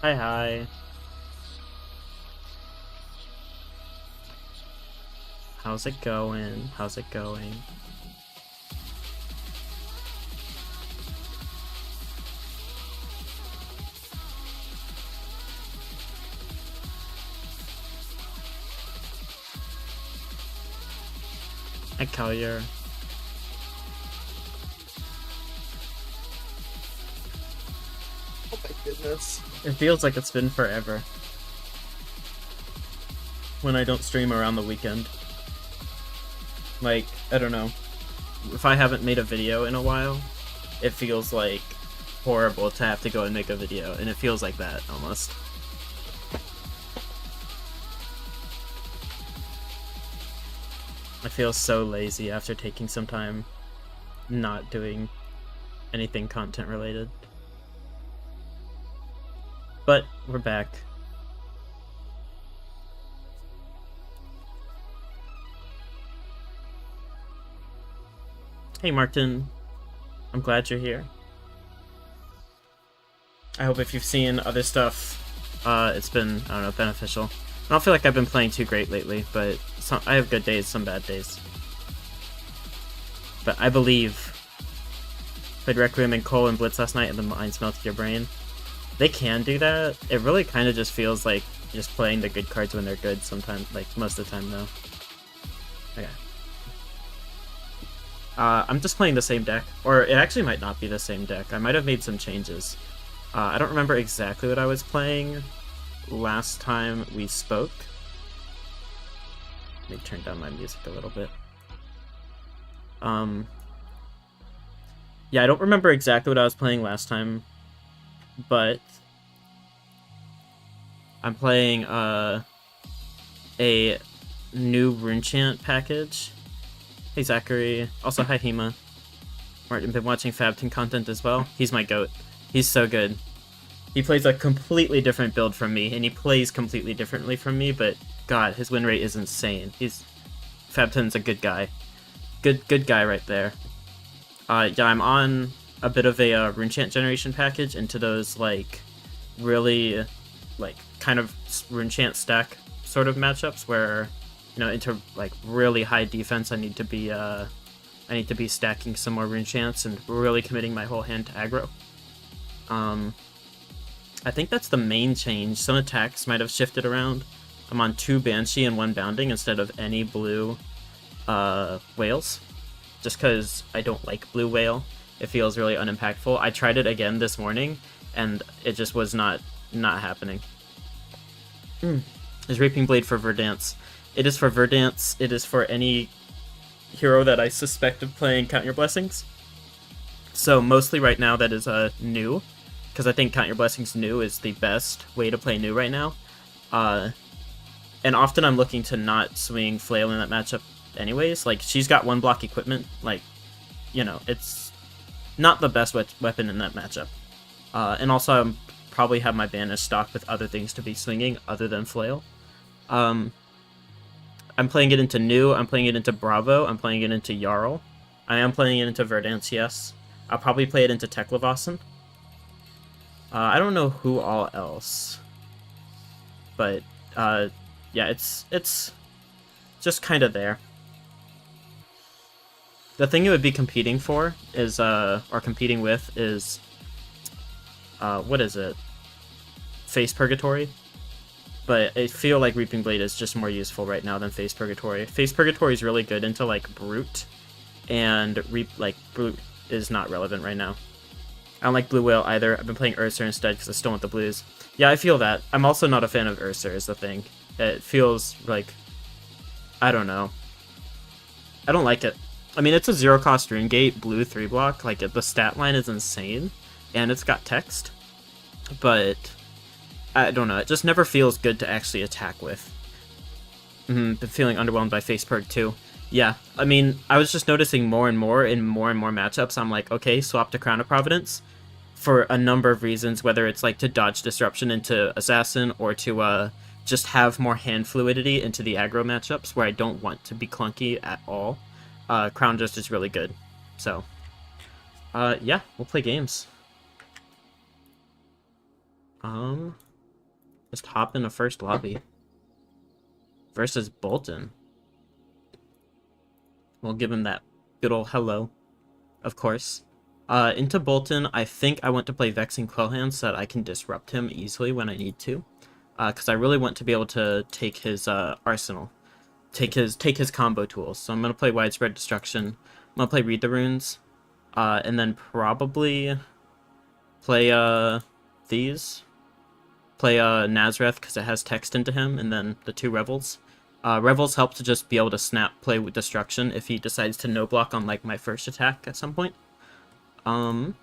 Hi, hi. How's it going? How's it going? Hi, Collier. Oh my goodness. It feels like it's been forever when I don't stream around the weekend. Like, I don't know. If I haven't made a video in a while, it feels like horrible to have to go and make a video, and it feels like that, almost. I feel so lazy after taking some time not doing anything content related. But we're back. Hey Martin, I'm glad you're here. I hope if you've seen other stuff, it's been, I don't know, beneficial. I don't feel like I've been playing too great lately, but I have good days, some bad days. But I believe. Played Requiem and Cole and Blitz last night and the mines melted your brain. They can do that. It really kind of just feels like just playing the good cards when they're good sometimes, like most of the time though. Okay. I'm just playing the same deck, or it actually might not be the same deck. I might have made some changes. I don't remember exactly what I was playing last time we spoke. Let me turn down my music a little bit. Yeah, I don't remember exactly what I was playing last time, but I'm playing a new Runechant package. Hey Zachary. Also hi Hema. Martin, been watching Fabton content as well. He's my goat. He's so good. He plays a completely different build from me, and he plays completely differently from me, but god, his win rate is insane. Fabton's a good guy. Good guy right there. Yeah, I'm on a bit of a Runechant generation package into those, like, really, like, kind of Runechant stack sort of matchups where, you know, into, like, really high defense I need to be stacking some more Runechants and really committing my whole hand to aggro. I think that's the main change. Some attacks might have shifted around. I'm on 2 Banshee and 1 Bounding instead of any blue whales. Just because I don't like blue whale. It feels really unimpactful. I tried it again this morning, and it just was not happening. Is Reaping Blade for Verdance? It is for Verdance. It is for any hero that I suspect of playing Count Your Blessings. So mostly right now that is new, because I think Count Your Blessings new is the best way to play new right now. And often I'm looking to not swing Flail in that matchup anyways. Like, she's got 1 block equipment. Like, you know, it's not the best weapon in that matchup. And also I'm probably have my banish stocked with other things to be swinging other than Flail. I'm playing it into New, I'm playing it into Bravo, I'm playing it into Jarl. I am playing it into Verdance, yes. I'll probably play it into Teklevossen. I don't know who all else. But, yeah, it's just kind of there. The thing it would be competing for is, or competing with is, what is it? Face Purgatory. But I feel like Reaping Blade is just more useful right now than Face Purgatory. Face Purgatory is really good into, like, Brute, and Brute is not relevant right now. I don't like Blue Whale either. I've been playing Ursa instead because I still want the blues. Yeah, I feel that. I'm also not a fan of Ursa is the thing. It feels like, I don't know. I don't like it. I mean, it's a 0-cost rune gate, blue 3-block. Like, the stat line is insane, and it's got text. But I don't know. It just never feels good to actually attack with. Been feeling underwhelmed by Face Purg too. Yeah, I mean, I was just noticing more and more matchups. I'm like, okay, swap to Crown of Providence for a number of reasons, whether it's like to dodge disruption into Assassin or to just have more hand fluidity into the aggro matchups where I don't want to be clunky at all. Crown just is really good. So, yeah, we'll play games. Just hop in the first lobby. Versus Bolton. We'll give him that good old hello, of course. Into Bolton, I think I want to play Vexing Quellhand so that I can disrupt him easily when I need to. Because I really want to be able to take his arsenal. Take his combo tools. So I'm going to play Widespread Destruction. I'm going to play Read the Runes. And then probably play these. Play Nazareth because it has text into him, and then the 2 Revels. Revels help to just be able to snap play with Destruction if he decides to no block on like my first attack at some point. And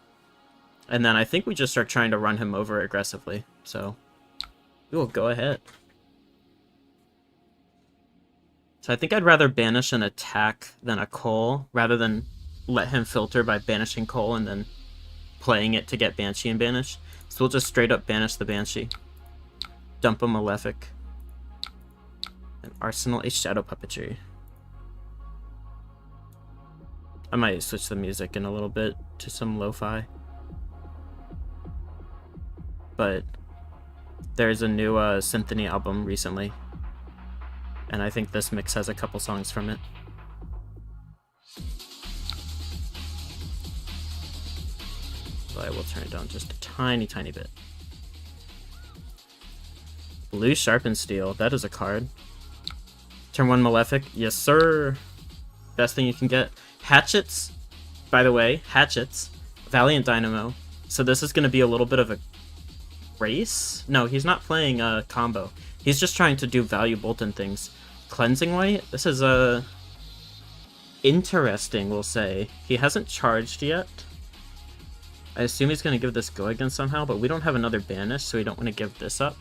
then I think we just start trying to run him over aggressively. So we will go ahead. So I think I'd rather banish an attack than a Coal, rather than let him filter by banishing Coal and then playing it to get Banshee and banish. So we'll just straight up banish the Banshee. Dump a Malefic. And arsenal a Shadow Puppetry. I might switch the music in a little bit to some lo-fi. But there's a new Symphony album recently. And I think this mix has a couple songs from it. So I will turn it down just a tiny bit. Blue Sharpened Steel, that is a card. Turn 1 Malefic, yes sir! Best thing you can get. Hatchets, by the way, Hatchets, Valiant Dynamo. So this is going to be a little bit of a race? No, he's not playing a combo. He's just trying to do value Bolton things. Cleansing Light, this is interesting, we'll say. He hasn't charged yet. I assume he's going to give this go again somehow, but we don't have another banish, so we don't want to give this up.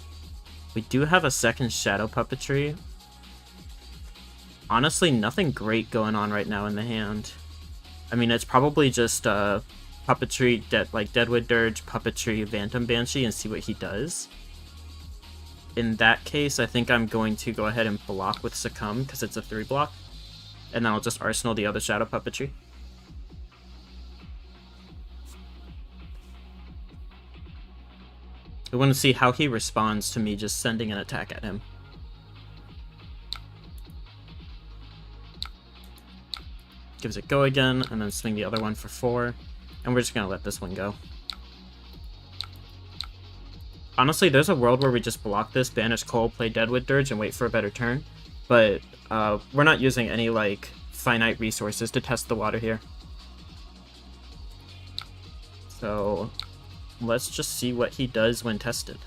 We do have a second Shadow Puppetry. Honestly, nothing great going on right now in the hand. I mean, it's probably just Puppetry, like Deadwood Dirge, Puppetry, Phantom Banshee, and see what he does. In that case, I think I'm going to go ahead and block with Succumb, because it's a 3-block. And then I'll just arsenal the other Shadow Puppetry. I want to see how he responds to me just sending an attack at him. Gives it go again, and then swing the other one for 4. And we're just going to let this one go. Honestly, there's a world where we just block this, banish Coal, play Deadwood Dirge, and wait for a better turn. But we're not using any, like, finite resources to test the water here. So let's just see what he does when tested.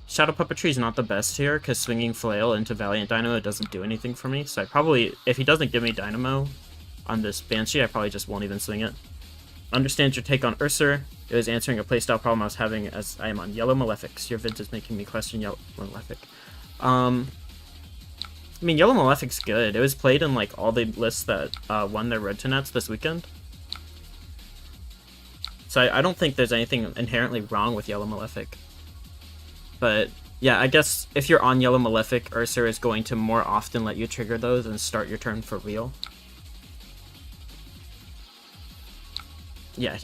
Shadow Puppetry is not the best here, because swinging Flail into Valiant Dynamo doesn't do anything for me. So I probably, if he doesn't give me Dynamo on this Banshee, I probably just won't even swing it. Understand your take on Urser. It was answering a playstyle problem I was having as I am on Yellow Malefics. Your vid is making me question Yellow Malefic. I mean, Yellow Malefic's good. It was played in, like, all the lists that won their Road to Nets this weekend. So I don't think there's anything inherently wrong with Yellow Malefic. But, yeah, I guess if you're on Yellow Malefic, Urser is going to more often let you trigger those and start your turn for real. Yeah,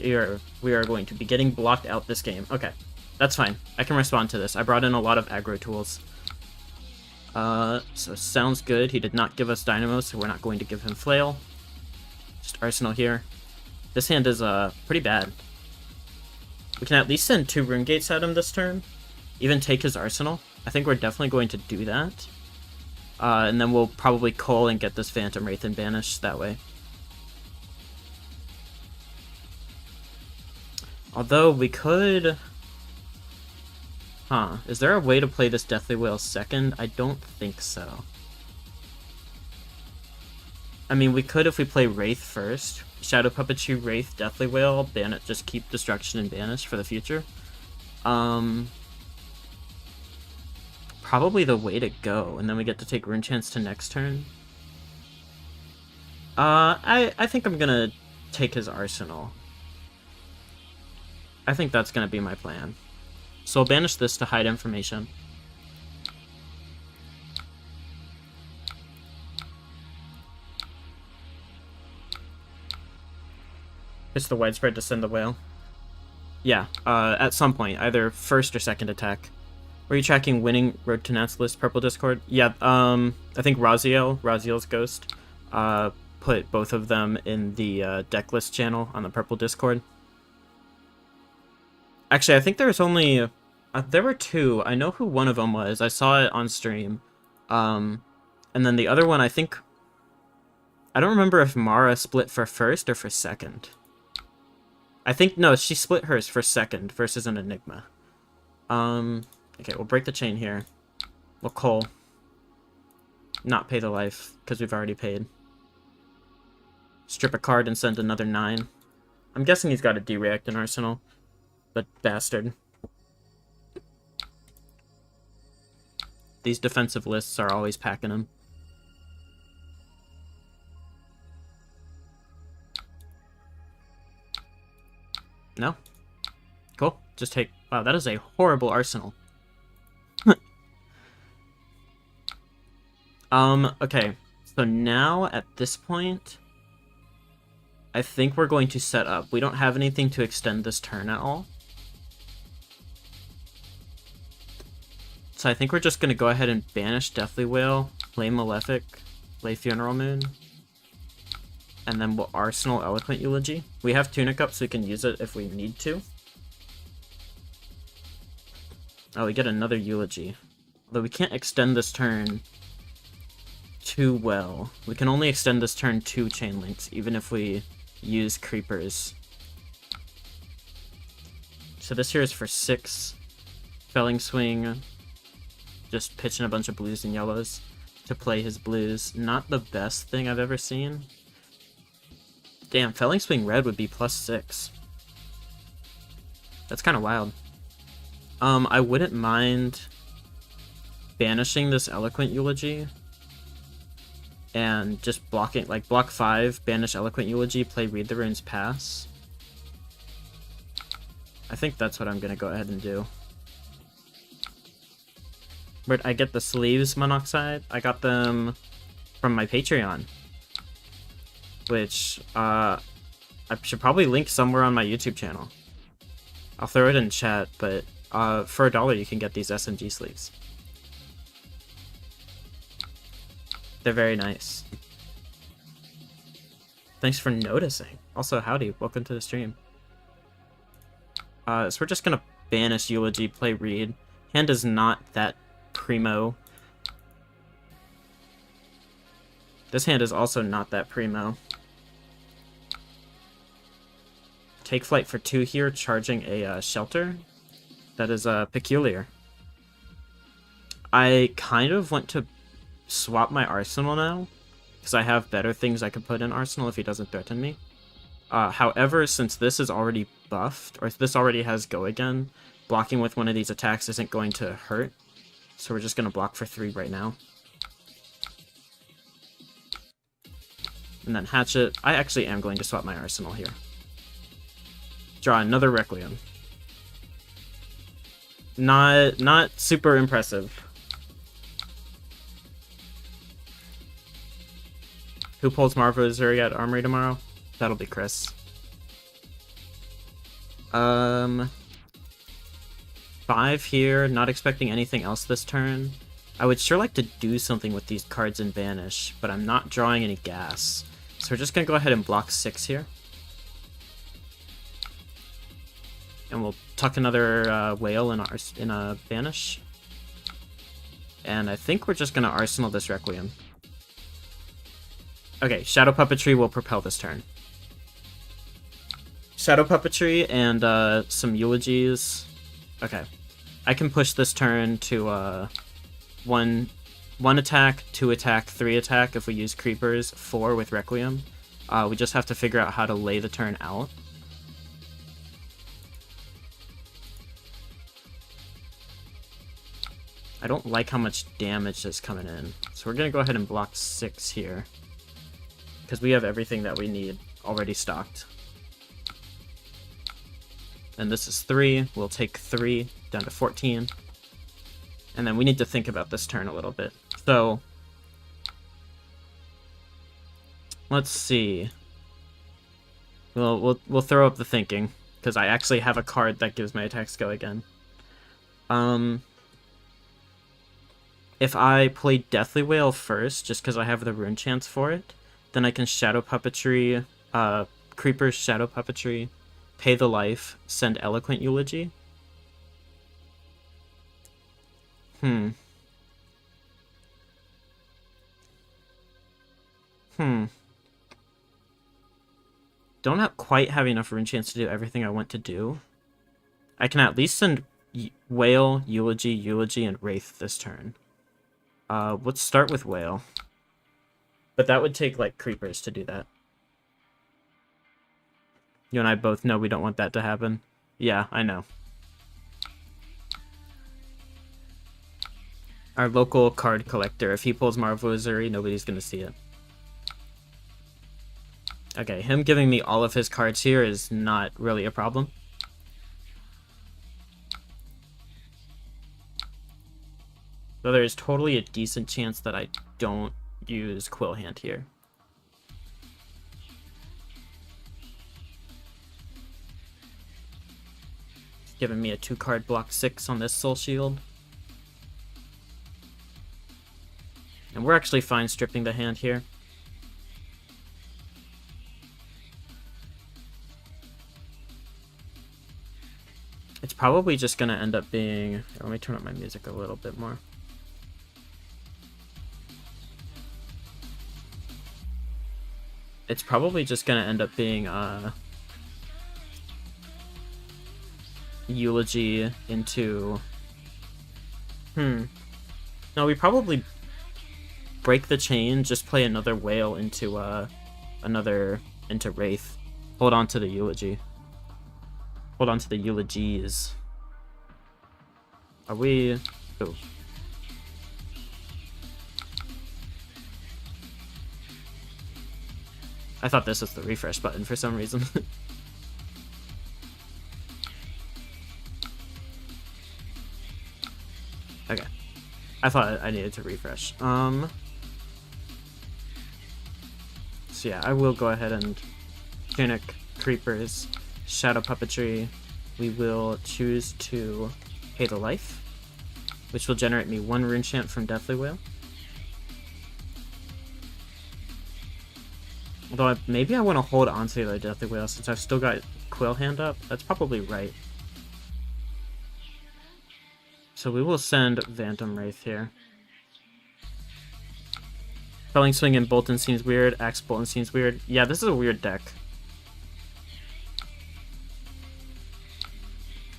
we are going to be getting blocked out this game. Okay, that's fine. I can respond to this. I brought in a lot of aggro tools. So sounds good. He did not give us Dynamo, so we're not going to give him Flail. Just Arsenal here. This hand is pretty bad. We can at least send 2 Rune Gates at him this turn. Even take his Arsenal. I think we're definitely going to do that. And then we'll probably Coal and get this Phantom Wraith and banish that way. Although we could... Huh, is there a way to play this Deathly Whale second? I don't think so. I mean, we could if we play Wraith first. Shadow Puppetry, Wraith, Deathly Whale, ban it, just keep Destruction and banish for the future. Probably the way to go, and then we get to take Rune Chance to next turn. I think I'm gonna take his Arsenal. I think that's gonna be my plan. So I'll banish this to hide information. Pitch the widespread to send the whale. Yeah, at some point, either first or second attack. Were you tracking winning Road to Natsulus Purple Discord? Yeah, I think Raziel's ghost, put both of them in the deck list channel on the Purple Discord. Actually, I think there was only... there were two. I know who one of them was. I saw it on stream. And then the other one, I think... I don't remember if Mara split for first or for second. I think... No, she split hers for second versus an Enigma. Okay, we'll break the chain here. We'll Cole. Not pay the life, because we've already paid. Strip a card and send another 9. I'm guessing he's got a D-React in Arsenal. But bastard. These defensive lists are always packing him. No? Cool. Just take... Wow, that is a horrible Arsenal. Okay. So now, at this point, I think we're going to set up. We don't have anything to extend this turn at all. So I think we're just going to go ahead and banish Deathly Whale, play Malefic, play Funeral Moon, and then we'll Arsenal Eloquent Eulogy. We have Tunic up so we can use it if we need to. Oh, we get another Eulogy. Although we can't extend this turn too well. We can only extend this turn 2 Chain Links, even if we use Creepers. So this here is for 6. Felling Swing. Just pitching a bunch of blues and yellows to play his blues. Not the best thing I've ever seen. Damn, Felling Swing red would be +6. That's kind of wild. I wouldn't mind banishing this Eloquent Eulogy and just blocking, like, block 5, banish Eloquent Eulogy, play Read the Runes, pass. I think that's what I'm gonna go ahead and do. Where'd I get the sleeves, Monoxide? I got them from my Patreon. Which, I should probably link somewhere on my YouTube channel. I'll throw it in chat, but for $1 you can get these SMG sleeves. They're very nice. Thanks for noticing. Also, howdy, welcome to the stream. So we're just gonna banish Eulogy, play Read. Hand is not that primo. This hand is also not that primo. Take flight for 2 here, charging a shelter. That is peculiar. I kind of want to swap my Arsenal now, because I have better things I could put in Arsenal if he doesn't threaten me. However, since this is already buffed, or this already has Go Again, blocking with one of these attacks isn't going to hurt. So we're just going to block for 3 right now. And then Hatchet. I actually am going to swap my Arsenal here. Draw another Requiem. Not super impressive. Who pulls Marva Zuri at Armory tomorrow? That'll be Chris. 5 here, not expecting anything else this turn. I would sure like to do something with these cards in Banish, but I'm not drawing any gas. So we're just gonna go ahead and block 6 here. And we'll tuck another whale in a Banish. And I think we're just gonna Arsenal this Requiem. Okay, Shadow Puppetry will propel this turn. Shadow Puppetry and some Eulogies. Okay. I can push this turn to 1 attack, 2 attack, 3 attack if we use Creepers, 4 with Requiem. We just have to figure out how to lay the turn out. I don't like how much damage is coming in. So we're going to go ahead and block 6 here. Because we have everything that we need already stocked. And this is 3. We'll take 3 down to 14. And then we need to think about this turn a little bit. So, let's see. We'll throw up the thinking, because I actually have a card that gives my attacks go again. If I play Deathly Wail first, just because I have the rune chance for it, then I can Shadow Puppetry, Creeper's Shadow Puppetry, Pay the Life, send Eloquent Eulogy. Don't quite have enough rune chance to do everything I want to do. I can at least send Wail, Eulogy, and Wraith this turn. Let's start with Wail. But that would take, like, creepers to do that. You and I both know we don't want that to happen. Yeah, I know. Our local card collector, if he pulls Marvelous Uri, nobody's gonna see it. Okay, him giving me all of his cards here is not really a problem. Though there is totally a decent chance that I don't use Quill Hand here. Giving me a 2-card block 6 on this Soul Shield. And we're actually fine stripping the hand here. It's probably just going to end up being... Let me turn up my music a little bit more. It's probably just going to end up being Eulogy into... No, we probably break the chain, just play another Wail into into Wraith. Hold on to the Eulogy. Hold on to the Eulogies. Are we... Oh. I thought this was the refresh button for some reason. Okay. I thought I needed to refresh. So yeah, I will go ahead and Tunic, Creepers, Shadow Puppetry. We will choose to Pay the Life, which will generate me 1 rune chant from Deathly Wail. Although maybe I want to hold on to the Deathly Wail since I've still got Quill Hand up. That's probably right. So we will send Phantom Wraith here. Felling Swing and Bolton seems weird. Axe Bolton seems weird. Yeah, this is a weird deck.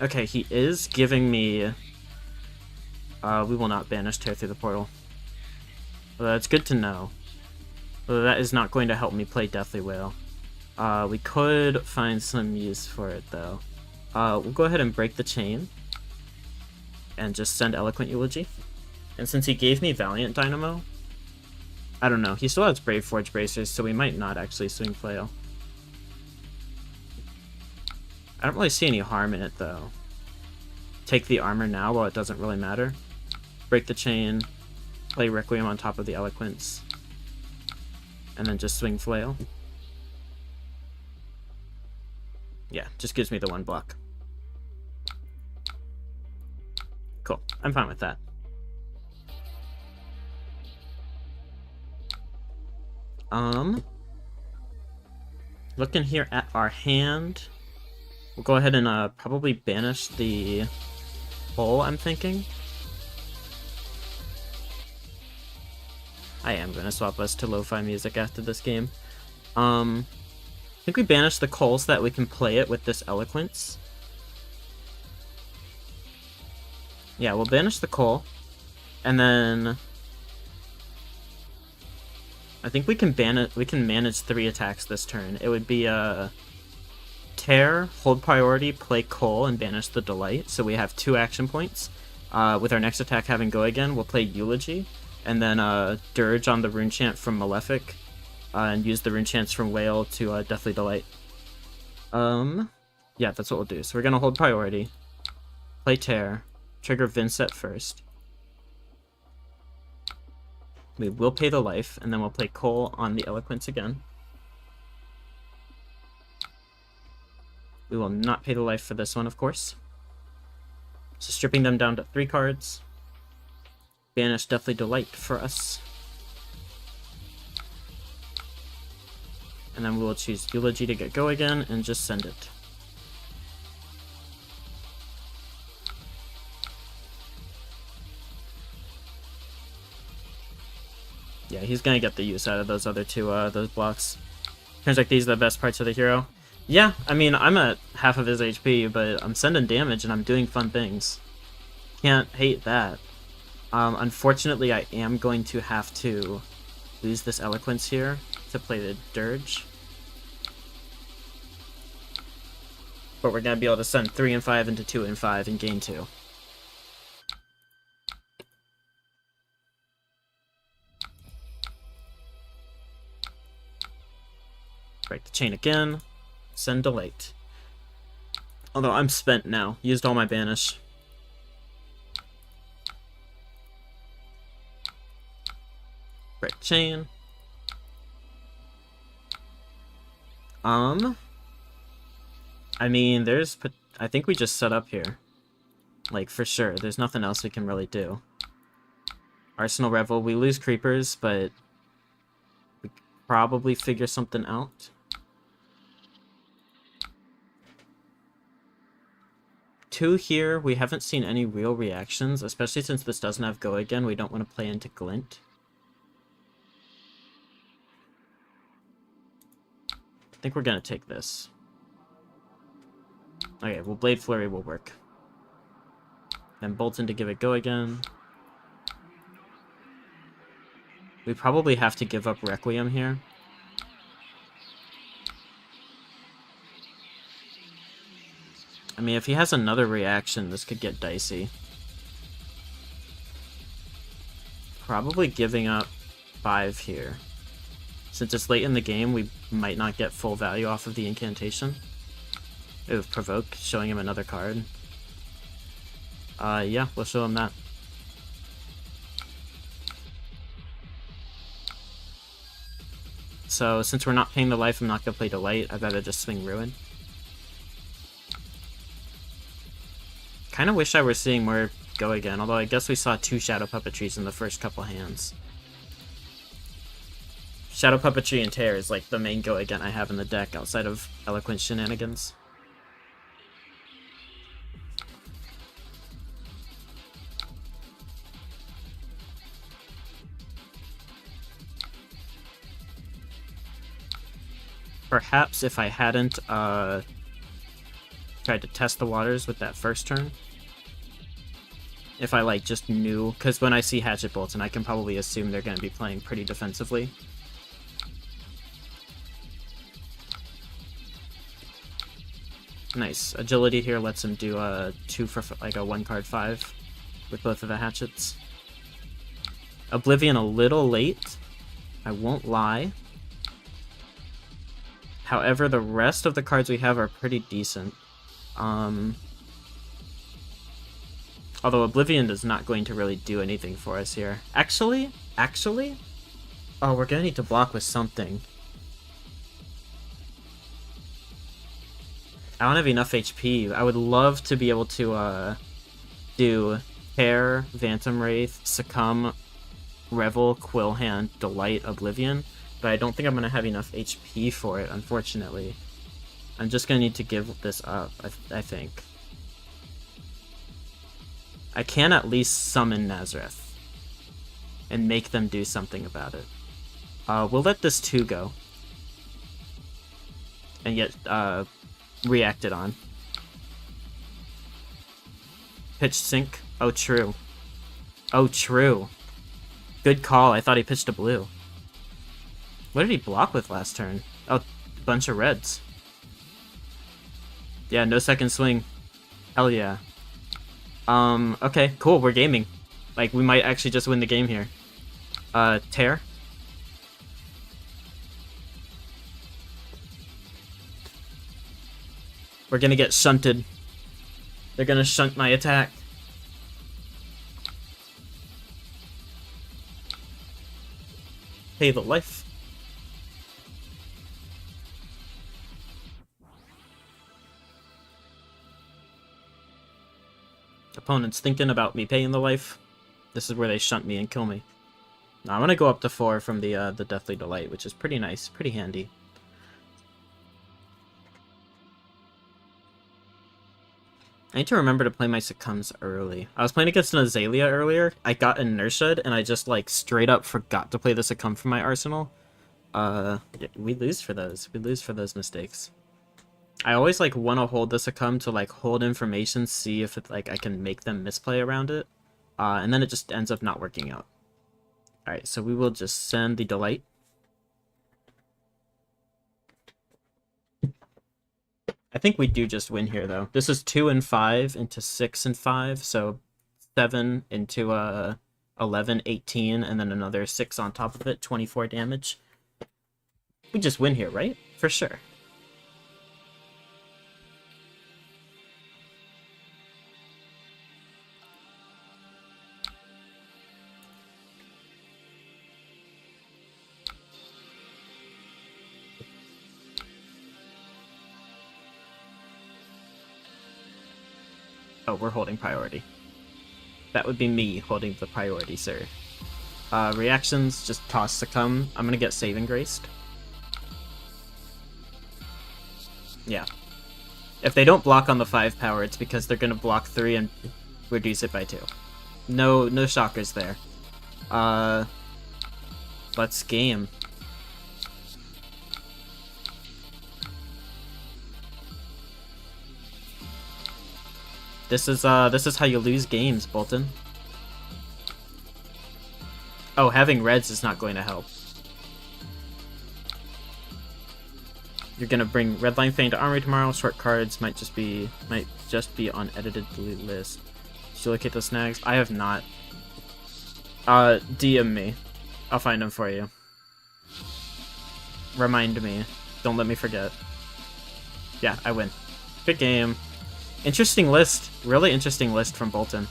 Okay, he is giving me... we will not banish Tear Through the Portal. Well, that's good to know. Well, that is not going to help me play Deathly Wail. We could find some use for it, though. We'll go ahead and break the chain. And just send Eloquent Eulogy. And since he gave me Valiant Dynamo... I don't know. He still has Brave Forge Bracers, so we might not actually swing Flail. I don't really see any harm in it, though. Take the armor now while it doesn't really matter. Break the chain. Play Requiem on top of the Eloquence. And then just swing Flail. Yeah, just gives me the 1 block. Cool. I'm fine with that. Looking here at our hand, we'll go ahead and probably banish the hole, I'm thinking. I am going to swap us to lo-fi music after this game. I think we banish the coal so that we can play it with this Eloquence. Yeah, we'll banish the coal, and then I think we can manage 3 attacks this turn. It would be Tear, hold priority, play Coal, and banish the Delight. So we have 2 action points. With our next attack having go again, we'll play Eulogy, and then Dirge on the rune chant from Malefic, and use the rune chants from Wail to Deathly Delight. Yeah, that's what we'll do. So we're gonna hold priority, play Tear, trigger Vincent first. We will pay the life, and then we'll play Coal on the Eloquence again. We will not pay the life for this one, of course. So stripping them down to 3 cards. Banish Deathly Delight for us. And then we will choose Eulogy to get go again and just send it. Yeah, he's gonna get the use out of those other two, those blocks. Turns like these are the best parts of the hero. Yeah, I mean, I'm at half of his HP, but I'm sending damage and I'm doing fun things. Can't hate that. Unfortunately, I am going to have to lose this Eloquence here to play the Dirge. But we're gonna be able to send 3 and 5 into 2 and 5 and gain 2. Break the chain again. Send Delight. Although I'm spent now. Used all my banish. Break chain. I mean, I think we just set up here. Like, for sure. There's nothing else we can really do. Arsenal Revel. We lose creepers, but we could probably figure something out. 2 here. We haven't seen any real reactions, especially since this doesn't have go again. We don't want to play into Glint. I think we're gonna take this. Okay, well, Blade Flurry will work. Then Bolton to give it go again. We probably have to give up Requiem here. I mean, if he has another reaction, this could get dicey. Probably giving up 5 here. Since it's late in the game, we might not get full value off of the incantation. Ooh, Provoke, showing him another card. Yeah, we'll show him that. So, since we're not paying the life, I'm not gonna play Delight. I'd rather just swing Ruin. Kinda wish I were seeing more go again, although I guess we saw 2 Shadow Puppetries in the first couple hands. Shadow Puppetry and Tear is like the main go again I have in the deck outside of Eloquent Shenanigans. Perhaps if I hadn't tried to test the waters with that first turn. If I like just knew, because when I see Hatchet Bolton, I can probably assume they're going to be playing pretty defensively. Nice. Agility here lets him do a 2 for like a 1-card 5 with both of the hatchets. Oblivion a little late, I won't lie. However, the rest of the cards we have are pretty decent. Although Oblivion is not going to really do anything for us here. Actually? Oh, we're gonna need to block with something. I don't have enough HP. I would love to be able to do Tear, Phantom Wraith, Succumb, Revel, Quillhand, Delight, Oblivion, but I don't think I'm going to have enough HP for it, unfortunately. I'm just going to need to give this up, I think. I can at least summon Nazareth and make them do something about it. We'll let this 2 go and get reacted on. Pitch Sync. Oh, true. Oh, true. Good call. I thought he pitched a blue. What did he block with last turn? Oh, bunch of reds. Yeah, no second swing. Hell yeah. Okay, cool. We're gaming. Like, we might actually just win the game here. Tear. We're gonna get shunted. They're gonna shunt my attack. Pay the life. opponent's thinking about me paying the life, this is where they shunt me and kill me. Now, I'm gonna go up to 4 from the Deathly Delight, which is pretty nice, pretty handy. I need to remember to play my Succumbs early. I was playing against an Azalea earlier. I got inertiaed, and I just, like, straight up forgot to play the Succumb from my arsenal. We lose for those. We lose for those mistakes. I always, like, want to hold the Succumb to, like, hold information, see if, it, like, I can make them misplay around it. And then it just ends up not working out. Alright, so we will just send the Delight. I think we do just win here, though. This is 2 and 5 into 6 and 5, so 7 into 11, 18, and then another 6 on top of it, 24 damage. We just win here, right? For sure. Oh, we're holding priority. That would be me holding the priority, sir. Reactions, just toss Succumb. I'm gonna get Saving Graced. Yeah. If they don't block on the 5 power, it's because they're gonna block 3 and reduce it by 2. No shockers there. Let's game. This is how you lose games, Bolton. Oh, having reds is not going to help. You're gonna bring Redline Fang to Armory tomorrow. Short cards might just be on edited delete list. Did you locate the snags? I have not. DM me. I'll find them for you. Remind me. Don't let me forget. Yeah, I win. Good game. Interesting list. Really interesting list from Bolton.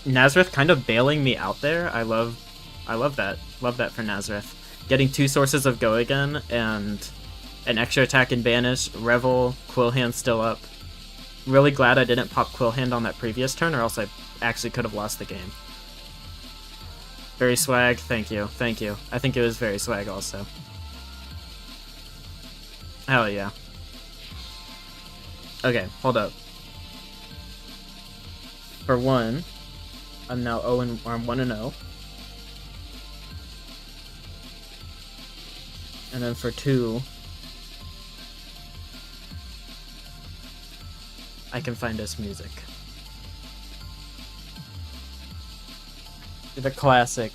Nazareth kind of bailing me out there. I love that. Love that for Nazareth. Getting 2 sources of Go Again and an extra attack and Banish. Revel, Quillhand still up. Really glad I didn't pop Quillhand on that previous turn, or else I actually could have lost the game. Very swag. Thank you. Thank you. I think it was very swag also. Hell yeah. Okay, hold up. For 1, I'm now 1 and 0. And then for 2, I can find us music. The classic.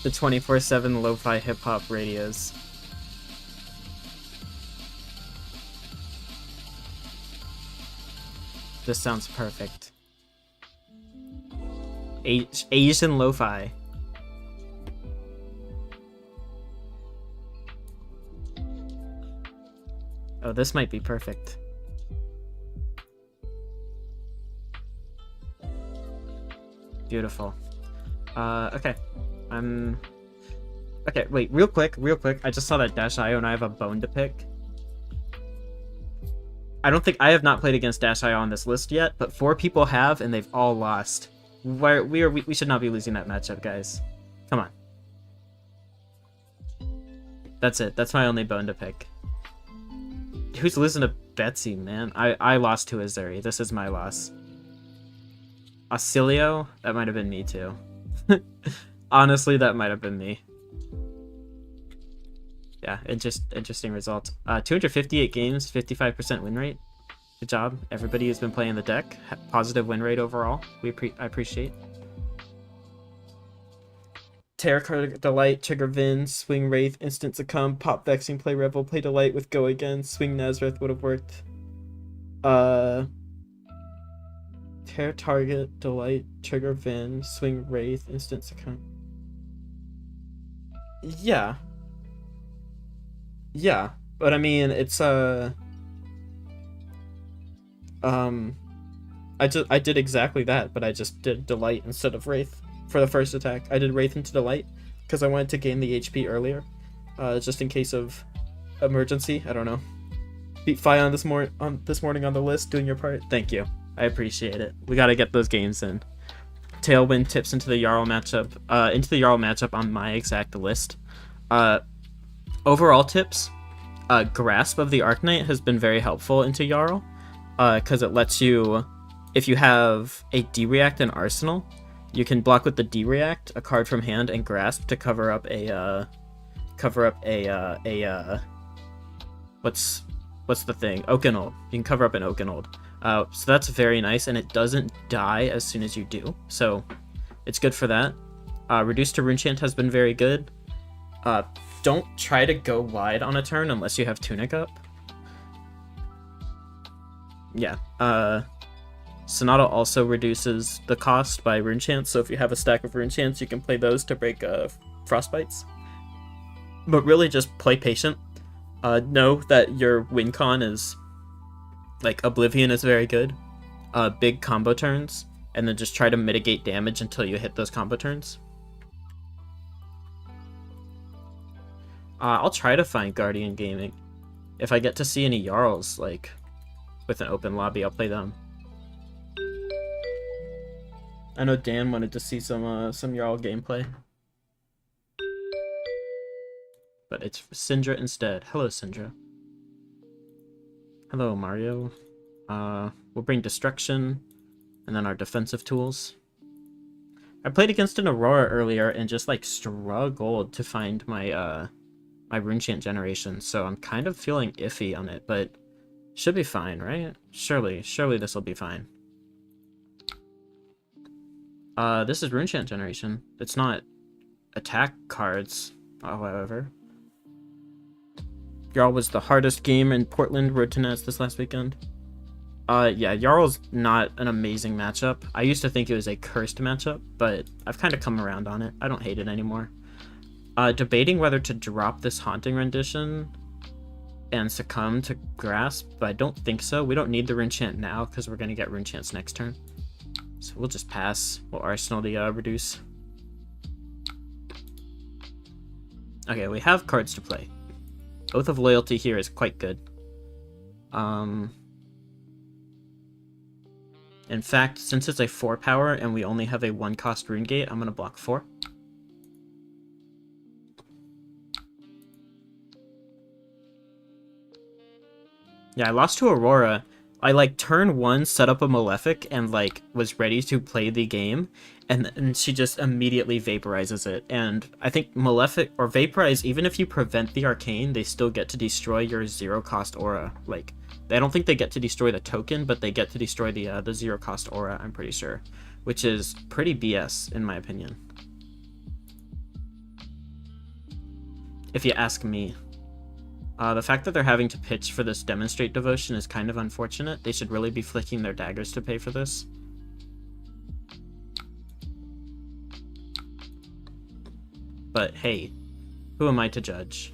The 24/7 lo-fi hip-hop radios. This sounds perfect. Asian lo-fi. Oh, this might be perfect. Beautiful. Okay. Okay, wait, real quick. I just saw that Dash.io and I have a bone to pick. I have not played against Dash.io on this list yet, but 4 people have, and they've all lost. We should not be losing that matchup, guys. Come on. That's it. That's my only bone to pick. Who's losing to Betsy, man? I lost to Azuri. This is my loss. Auxilio? That might have been me, too. Honestly, that might have been me. Yeah, interesting result. 258 games, 55% win rate. Good job, everybody who's been playing the deck. Positive win rate overall. I appreciate. Terror card Delight, Trigger Vin, Swing Wraith, Instant Succumb, Pop Vexing, play Revel, play Delight with Go Again, Swing Nazareth would have worked. Terror Target, Delight, Trigger Vin, Swing Wraith, Instant Succumb. Yeah. Yeah, but I mean, it's I did exactly that, but I just did Delight instead of Wraith for the first attack. I did Wraith into Delight because I wanted to gain the HP earlier, just in case of emergency. I don't know. beat Fi on this morning on the list, doing your part. Thank you. I appreciate it. We gotta get those games in. Tailwind tips into the Jarl matchup on my exact list. Overall tips, Grasp of the Arknight has been very helpful into Jarl, because it lets you, if you have a D-React in Arsenal, you can block with the D-React, a card from hand, and Grasp to cover up what's the thing? Oakenold. You can cover up an Oakenold. So that's very nice, and it doesn't die as soon as you do, so it's good for that. Reduce to Runechant has been very good. Don't try to go wide on a turn unless you have Tunic up. Yeah. Sonata also reduces the cost by Runechants, so if you have a stack of Runechants, you can play those to break Frostbites. But really just play patient. Know that your win con is, like, Oblivion is very good. Big combo turns, and then just try to mitigate damage until you hit those combo turns. I'll try to find Guardian Gaming. If I get to see any Jarls, like, with an open lobby, I'll play them. I know Dan wanted to see some Jarl gameplay. But it's Syndra instead. Hello, Syndra. Hello, Mario. We'll bring Destruction, and then our defensive tools. I played against an Aurora earlier and just, like, struggled to find my, my Runechant generation, so I'm kind of feeling iffy on it, but should be fine, right? Surely this will be fine. This is Runechant generation. It's not attack cards, however. Jarl was the hardest game in Portland Road to Nets this last weekend. Yeah, Jarl's not an amazing matchup. I used to think it was a cursed matchup, but I've kind of come around on it. I don't hate it anymore. Debating whether to drop this Haunting Rendition and succumb to Grasp, but I don't think so. We don't need the Runechant now because we're going to get Runechants next turn. So we'll just pass. We'll Arsenal the Reduce. Okay, we have cards to play. Oath of Loyalty here is quite good. In fact, since it's a 4 power and we only have a 1 cost Rune Gate, I'm going to block 4. Yeah, I lost to Aurora. I, like, turn 1 set up a Malefic and, like, was ready to play the game, and then she just immediately vaporizes it. And I think Malefic, or Vaporize, even if you prevent the Arcane, they still get to destroy your 0-cost aura. Like, I don't think they get to destroy the token, but they get to destroy the 0-cost aura, I'm pretty sure. Which is pretty BS, in my opinion. If you ask me. The fact that they're having to pitch for this Demonstrate Devotion is kind of unfortunate. They should really be flicking their daggers to pay for this. But hey, who am I to judge?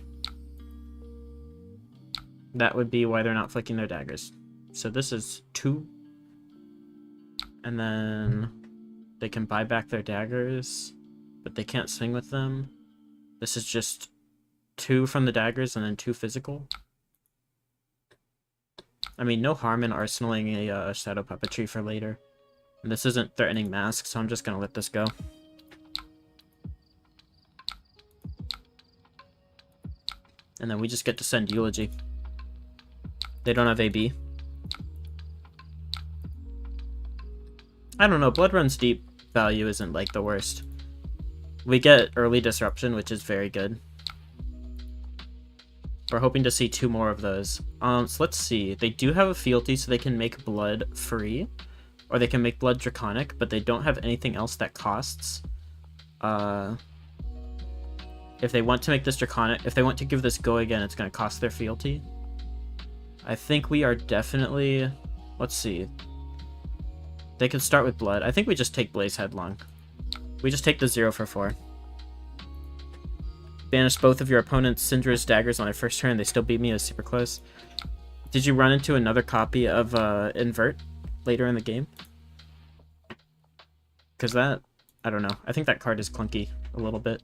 That would be why they're not flicking their daggers. So this is 2. And then they can buy back their daggers, but they can't swing with them. This is just 2 from the daggers and then 2 physical. I mean, no harm in arsenaling a Shadow Puppetry for later. And this isn't Threatening Mask, so I'm just gonna let this go. And then we just get to send Eulogy. They don't have AB. I don't know, Blood Runs Deep value isn't, like, the worst. We get early Disruption, which is very good. We're hoping to see 2 more of those. So let's see. They do have a fealty, so they can make blood free. Or they can make blood draconic, but they don't have anything else that costs. If they want to make this draconic, if they want to give this go again, it's going to cost their fealty. I think we are definitely... Let's see. They can start with blood. I think we just take Blaze Headlong. We just take the 0 for 4. Banish both of your opponent's Syndra's daggers on their first turn. They still beat me. It was super close. Did you run into another copy of Invert later in the game? Because that... I don't know. I think that card is clunky a little bit.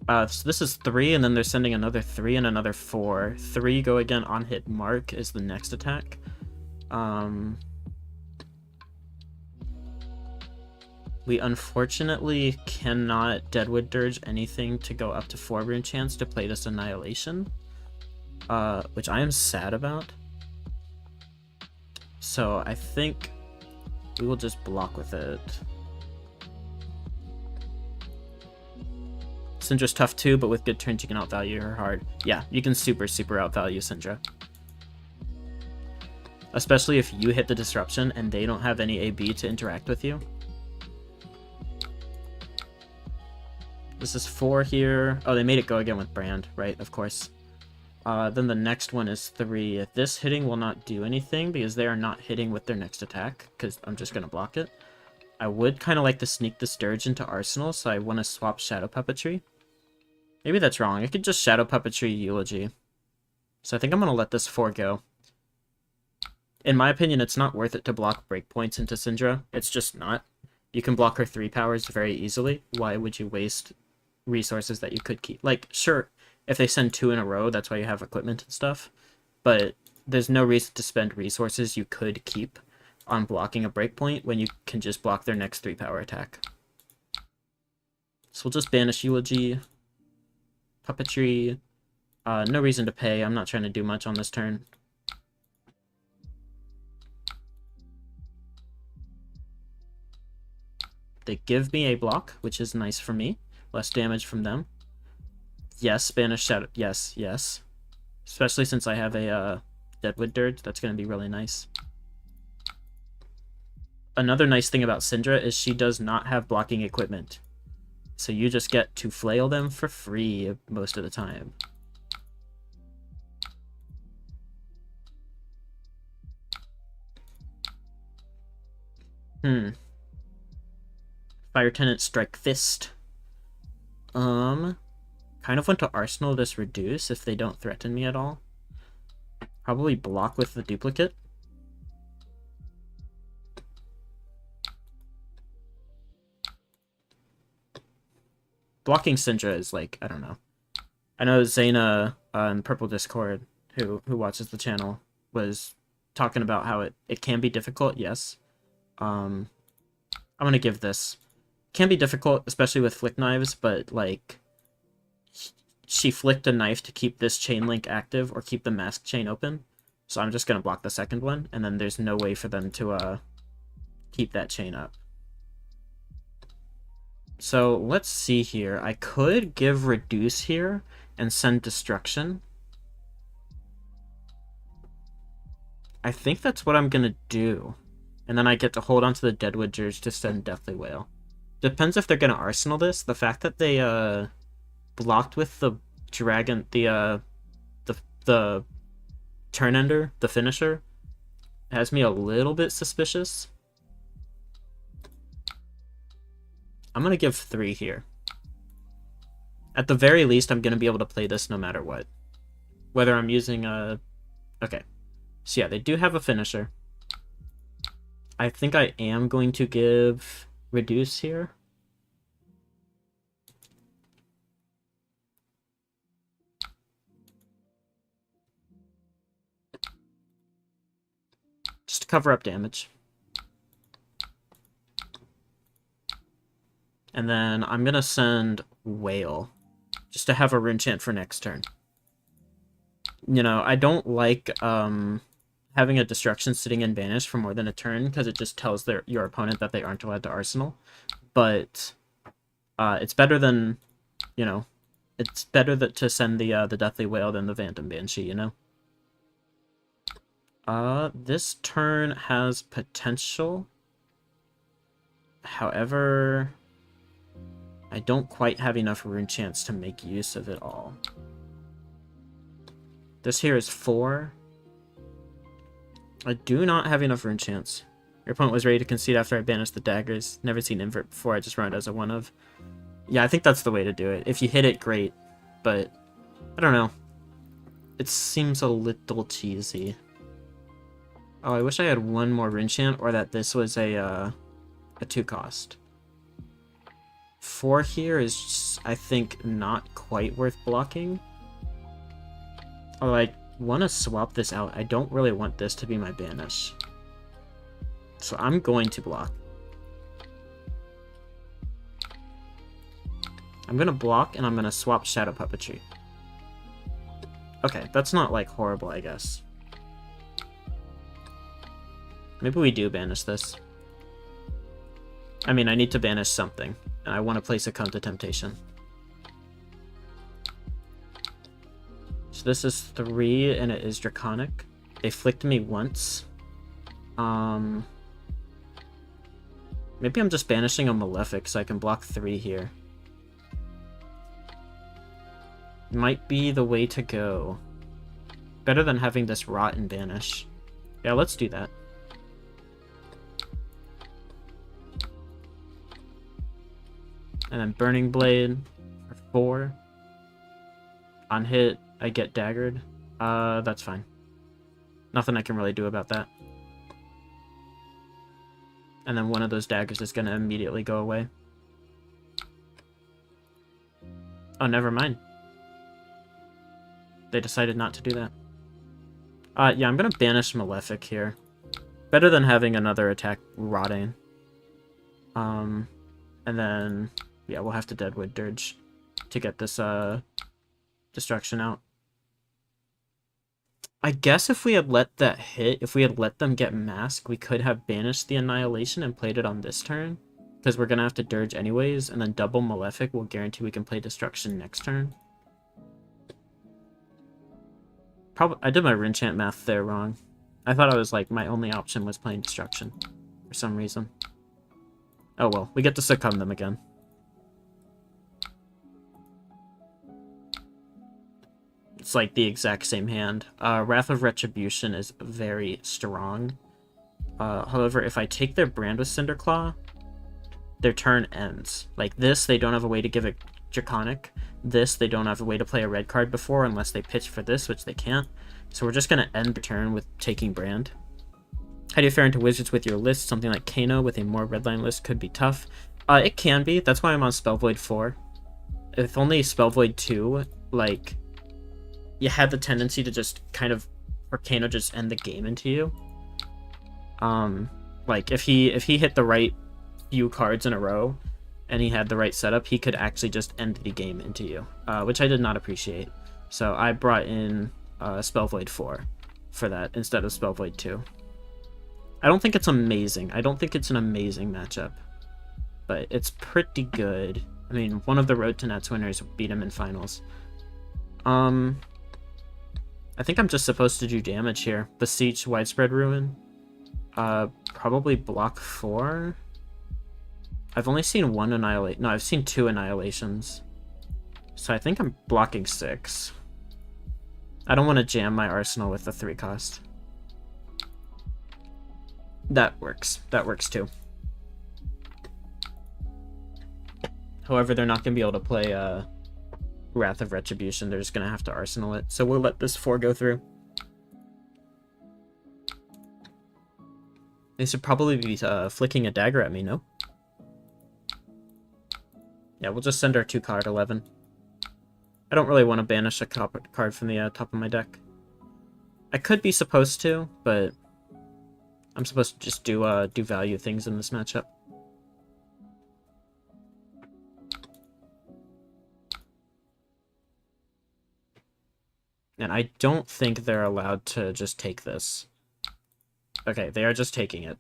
So this is 3, and then they're sending another 3 and another 4. 3 go again on hit mark is the next attack. We unfortunately cannot Deadwood Dirge anything to go up to 4 rune chance to play this Annihilation, which I am sad about. So I think we will just block with it. Syndra's tough too, but with good turns you can outvalue her hard. Yeah, you can super outvalue Syndra. Especially if you hit the disruption and they don't have any AB to interact with you. This is 4 here. Oh, they made it go again with Brand, right? Of course. Then the next one is 3. This hitting will not do anything because they are not hitting with their next attack, because I'm just going to block it. I would kind of like to sneak the Sturge into Arsenal, so I want to swap Shadow Puppetry. Maybe that's wrong. I could just Shadow Puppetry Eulogy. So I think I'm going to let this 4 go. In my opinion, it's not worth it to block breakpoints into Syndra. It's just not. You can block her 3 powers very easily. Why would you waste resources that you could keep? Like, sure, if they send 2 in a row, that's why you have equipment and stuff. But there's no reason to spend resources you could keep on blocking a breakpoint when you can just block their next 3 power attack. So we'll just banish Eulogy, Puppetry. No reason to pay. I'm not trying to do much on this turn. They give me a block, which is nice for me. Less damage from them. Yes, banish Shadow. Yes, yes. Especially since I have a Deadwood Dirge. That's going to be really nice. Another nice thing about Syndra is she does not have blocking equipment. So you just get to flail them for free most of the time. Fire Tenant, Strike Fist. Kind of want to Arsenal this Reduce if they don't threaten me at all. Probably block with the duplicate. Blocking Syndra is like, I don't know. I know Zaina in Purple Discord, who watches the channel, was talking about how it can be difficult, yes. I'm gonna give this. Can be difficult, especially with flick knives, but like she flicked a knife to keep this chain link active or keep the mask chain open. So I'm just gonna block the second one, and then there's no way for them to keep that chain up. So let's see here. I could give Reduce here and send Destruction. I think that's what I'm gonna do. And then I get to hold on to the Deadwood Dirge to send Deathly Wail. Depends if they're gonna Arsenal this. The fact that they blocked with the dragon, the turn ender, the finisher, has me a little bit suspicious. I'm gonna give 3 here. At the very least, I'm gonna be able to play this no matter what. Whether I'm using a... Okay. So yeah, they do have a finisher. I think I am going to give Reduce here. Just to cover up damage. And then I'm going to send Wail, just to have a rune chant for next turn. You know, I don't like having a Destruction sitting in Banish for more than a turn, because it just tells your opponent that they aren't allowed to Arsenal. But it's better than, you know, it's better to send the Deathly Wail than the Phantom Banshee, you know? This turn has potential. However, I don't quite have enough rune chants to make use of it all. This here is 4. I do not have enough rune chants. Your opponent was ready to concede after I banished the daggers. Never seen invert before, I just run it as a 1-of. Yeah, I think that's the way to do it. If you hit it, great. But, I don't know. It seems a little cheesy. Oh, I wish I had one more rune chant, or that this was a 2-cost. 4 here is, just, I think, not quite worth blocking. Although I want to swap this out. I don't really want this to be my banish. So I'm going to block. I'm going to block, and I'm going to swap Shadow Puppetry. Okay, that's not, like, horrible, I guess. Maybe we do banish this. I mean, I need to banish something, and I want to place a Come to Temptation. So this is 3, and it is Draconic. They flicked me once. Maybe I'm just banishing a Malefic so I can block 3 here. Might be the way to go. Better than having this rot and banish. Yeah, let's do that. And then Burning Blade for 4. On hit, I get daggered. That's fine. Nothing I can really do about that. And then one of those daggers is going to immediately go away. Oh, never mind. They decided not to do that. Yeah, I'm going to banish Malefic here. Better than having another attack rotting. And then, yeah, we'll have to Deadwood Dirge to get this destruction out. I guess if we had let that hit, if we had let them get Mask, we could have banished the Annihilation and played it on this turn. Because we're going to have to Dirge anyways, and then double Malefic will guarantee we can play Destruction next turn. Probably, I did my Rinchant math there wrong. I thought I was like, my only option was playing Destruction for some reason. Oh well, we get to succumb them again. It's like the exact same hand. Wrath of Retribution is very strong. However, if I take their Brand with Cinderclaw, their turn ends. Like this, they don't have a way to give it Draconic. This, they don't have a way to play a red card before unless they pitch for this, which they can't. So we're just going to end the turn with taking Brand. How do you fare into Wizards with your list? Something like Kano with a more redline list could be tough. It can be. That's why I'm on Spell Void 4. If only Spell Void 2, like, you had the tendency to just kind of, or Kano just end the game into you. Like, if he hit the right few cards in a row, and he had the right setup, he could actually just end the game into you, which I did not appreciate. So I brought in Spell Void 4 for that instead of Spell Void 2. I don't think it's amazing. I don't think it's an amazing matchup, but it's pretty good. I mean, one of the Road to Nets winners beat him in finals. I think I'm just supposed to do damage here. Beseech, Widespread Ruin. Probably block 4. I've only seen one Annihilate. No, I've seen 2 Annihilations. So I think I'm blocking 6. I don't want to jam my arsenal with the 3 cost. That works. That works too. However, they're not going to be able to play Wrath of Retribution. They're just going to have to arsenal it. So we'll let this 4 go through. They should probably be flicking a dagger at me, no? Yeah, we'll just send our 2 card 11. I don't really want to banish a card from the top of my deck. I could be supposed to, but I'm supposed to just do value things in this matchup. And I don't think they're allowed to just take this. Okay, they are just taking it.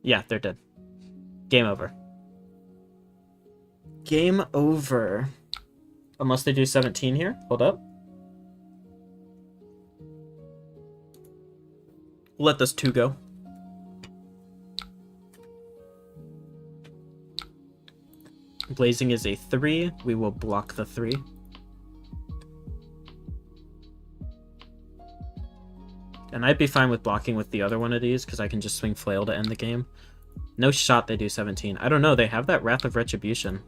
Yeah, they're dead. Game over. Game over. Unless they do 17 here. Hold up. Let this 2 go. Blazing is a 3. We will block the 3. And I'd be fine with blocking with the other one of these, because I can just swing Flail to end the game. No shot they do 17. I don't know, they have that Wrath of Retribution.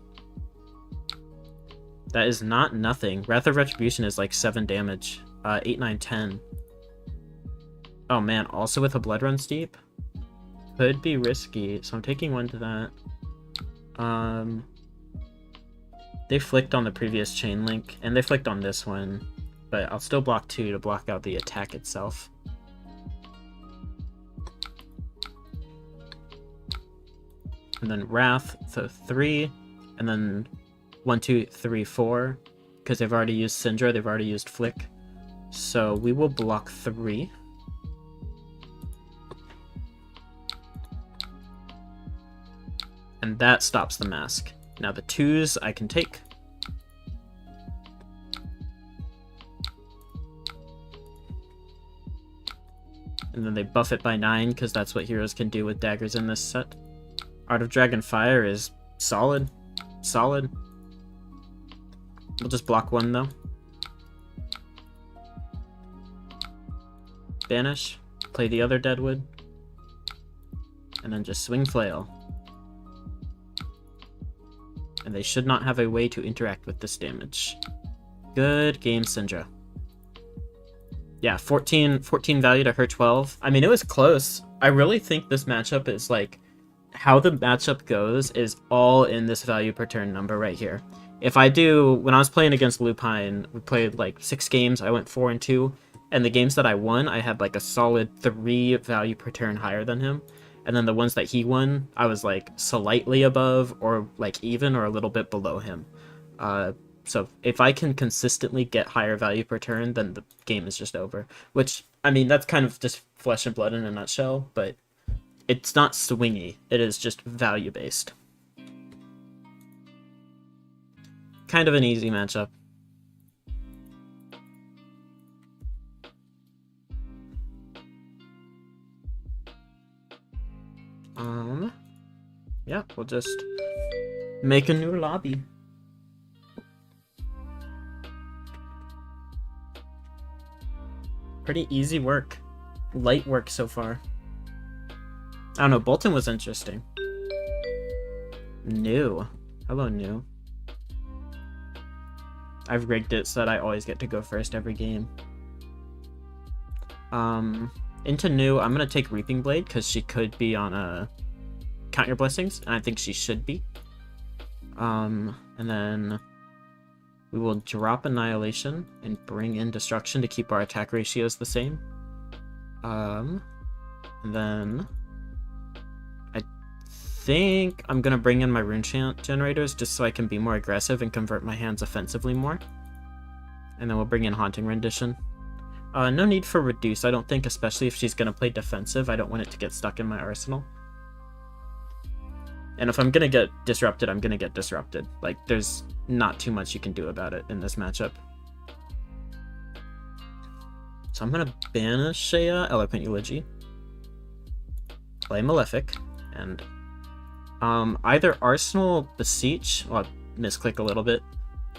That is not nothing. Wrath of Retribution is like 7 damage. 8, 9, 10. Oh man, also with a Blood Run Steep? could be risky, so I'm taking 1 to that. They flicked on the previous chain link, and they flicked on this one, but I'll still block 2 to block out the attack itself. And then Wrath, so 3, and then 1, 2, 3, 4, because they've already used Syndra, they've already used Flick. So we will block 3. And that stops the mask. Now the 2s I can take. And then they buff it by 9, because that's what heroes can do with daggers in this set. Art of Dragon Fire is solid. Solid. We'll just block 1 though. Banish. Play the other Deadwood. And then just swing Flail. And they should not have a way to interact with this damage. Good game, Syndra. Yeah, 14 value to her 12. I mean, it was close. I really think this matchup is like... How the matchup goes is all in this value per turn number right here. If I do... When I was playing against Lupine, we played like 6 games. I went 4-2. And the games that I won, I had like a solid 3 value per turn higher than him. And then the ones that he won, I was like slightly above or like even or a little bit below him. So if I can consistently get higher value per turn, then the game is just over. Which, I mean, that's kind of just flesh and blood in a nutshell, but it's not swingy. It is just value-based. Kind of an easy matchup. Yeah, we'll just make a new lobby. Pretty easy work. Light work so far. I don't know, Bolton was interesting. New. Hello, New. I've rigged it so that I always get to go first every game. Into New, I'm gonna take Reaping Blade, because she could be on a Count Your Blessings, and I think she should be. And then we will drop Annihilation and bring in Destruction to keep our attack ratios the same. And then I think I'm gonna bring in my Rune Chant generators just so I can be more aggressive and convert my hands offensively more. And then we'll bring in Haunting Rendition. No need for Reduce, I don't think, especially if she's gonna play defensive. I don't want it to get stuck in my arsenal. And if I'm gonna get disrupted, I'm gonna get disrupted. Like, there's not too much you can do about it in this matchup. So I'm gonna banish a Eloquent Eulogy, play Malefic, and either Arsenal Beseech, well, misclick a little bit.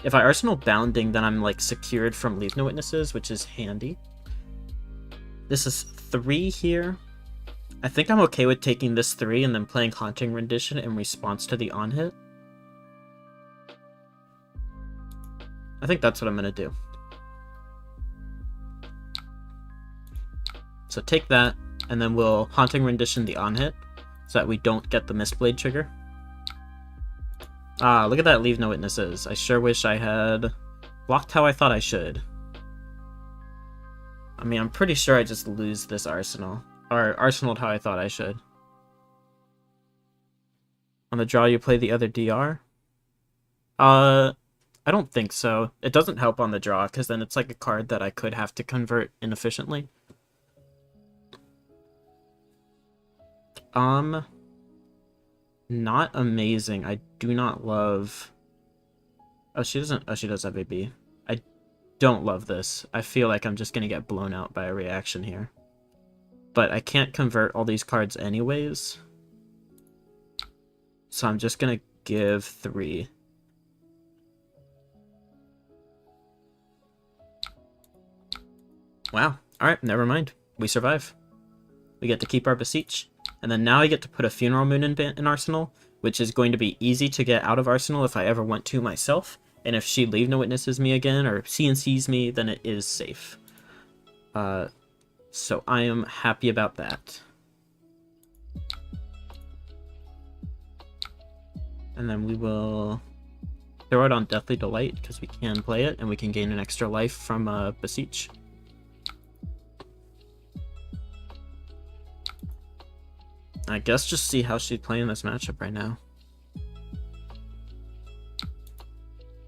If I Arsenal Bounding, then I'm like secured from Leave No Witnesses, which is handy. This is 3 here. I think I'm okay with taking this 3 and then playing Haunting Rendition in response to the on-hit. I think that's what I'm gonna do. So take that, and then we'll Haunting Rendition the on-hit, so that we don't get the Mistblade trigger. Ah, look at that Leave No Witnesses. I sure wish I had blocked how I thought I should. I mean, I'm pretty sure I just lose this Arsenal. Or Arsenaled how I thought I should. On the draw, you play the other DR? I don't think so. It doesn't help on the draw, because then it's like a card that I could have to convert inefficiently. Not amazing. I do not love... Oh, she doesn't... Oh, she does have AB. I don't love this. I feel like I'm just gonna get blown out by a reaction here. But I can't convert all these cards anyways. So I'm just gonna give 3. Wow. Alright, never mind. We survive. We get to keep our Beseech. And then now I get to put a Funeral Moon in Arsenal, which is going to be easy to get out of Arsenal if I ever want to myself. And if she Leave No Witnesses me again, or CNCs me, then it is safe. So I am happy about that. And then we will throw it on Deathly Delight, because we can play it, and we can gain an extra life from Beseech. I guess just see how she's playing this matchup right now.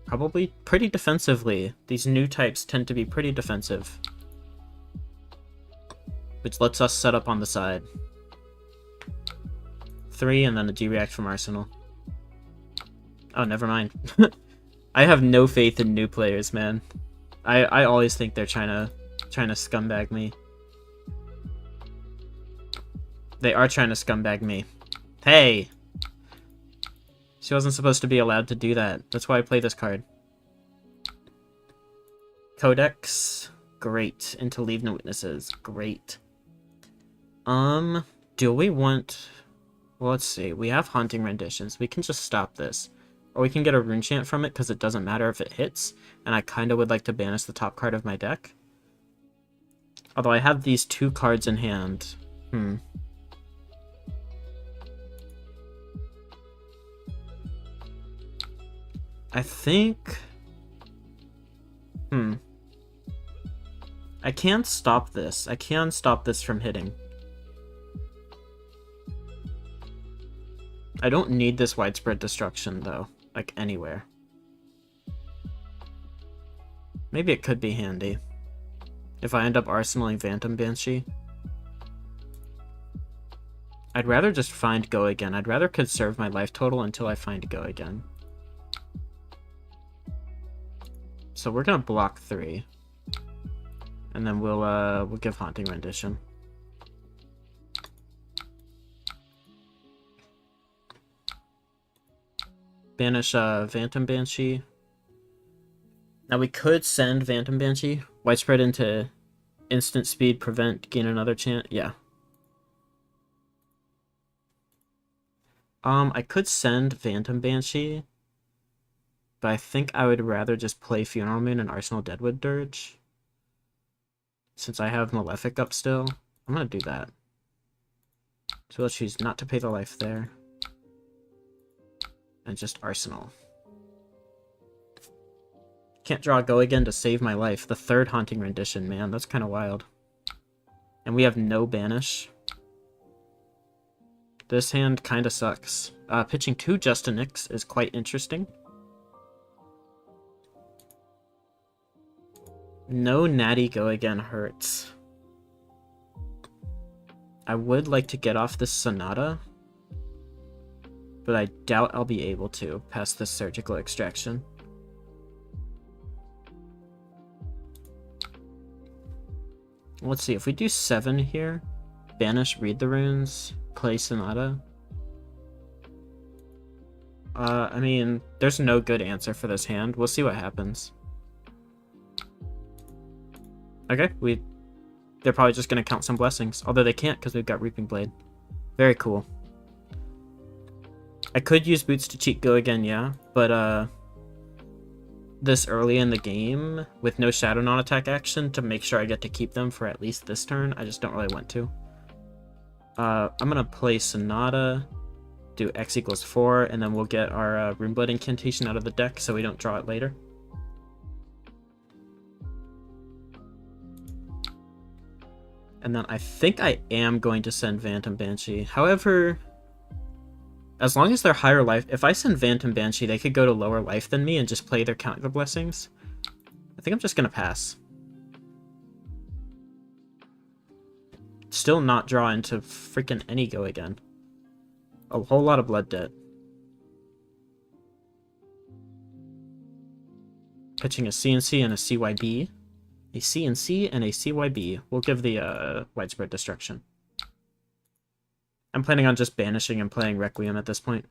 Probably pretty defensively. These new types tend to be pretty defensive, which lets us set up on the side. 3, and then a G-React from Arsenal. Oh, never mind. I have no faith in new players, man. I always think they're trying to scumbag me. They are trying to scumbag me. Hey! She wasn't supposed to be allowed to do that. That's why I play this card. Codex. Great. Interleave no witnesses. Great. Do we want... Well, let's see. We have Haunting Renditions. We can just stop this. Or we can get a Rune Chant from it, because it doesn't matter if it hits. And I kind of would like to banish the top card of my deck. Although I have these 2 cards in hand. I think... I can stop this. I can stop this from hitting. I don't need this Widespread Destruction, though. Like, anywhere. Maybe it could be handy. If I end up arsenaling Phantom Banshee. I'd rather just find Go Again. I'd rather conserve my life total until I find Go Again. So we're gonna block 3. And then we'll give Haunting Rendition. Banish Phantom Banshee. Now we could send Phantom Banshee. Widespread into instant speed, prevent, gain another chant. Yeah. I could send Phantom Banshee. But I think I would rather just play Funeral Moon and Arsenal Deadwood Dirge. Since I have Malefic up still. I'm gonna do that. So we'll choose not to pay the life there. And just Arsenal. Can't draw a Go Again to save my life. The 3rd Haunting Rendition, man. That's kind of wild. And we have no banish. This hand kind of sucks. Pitching 2 Justinix is quite interesting. No Natty Go Again hurts. I would like to get off this Sonata, but I doubt I'll be able to past this Surgical Extraction. Let's see, if we do 7 here, banish, read the runes, play Sonata. I mean, there's no good answer for this hand. We'll see what happens. Okay, they're probably just going to count some blessings. Although they can't because we've got Reaping Blade. Very cool. I could use Boots to cheat Go Again, yeah. But, this early in the game, with no Shadow non-attack action, to make sure I get to keep them for at least this turn, I just don't really want to. I'm going to play Sonata, do X equals 4, and then we'll get our Runeblood Incantation out of the deck so we don't draw it later. And then I think I am going to send Phantom Banshee. However, as long as they're higher life, if I send Phantom Banshee, they could go to lower life than me and just play their counter blessings. I think I'm just going to pass. Still not draw into freaking any Go Again. A whole lot of blood debt. Pitching a CNC and a CYB. A CNC and a CYB. We'll give the Widespread Destruction. I'm planning on just banishing and playing Requiem at this point.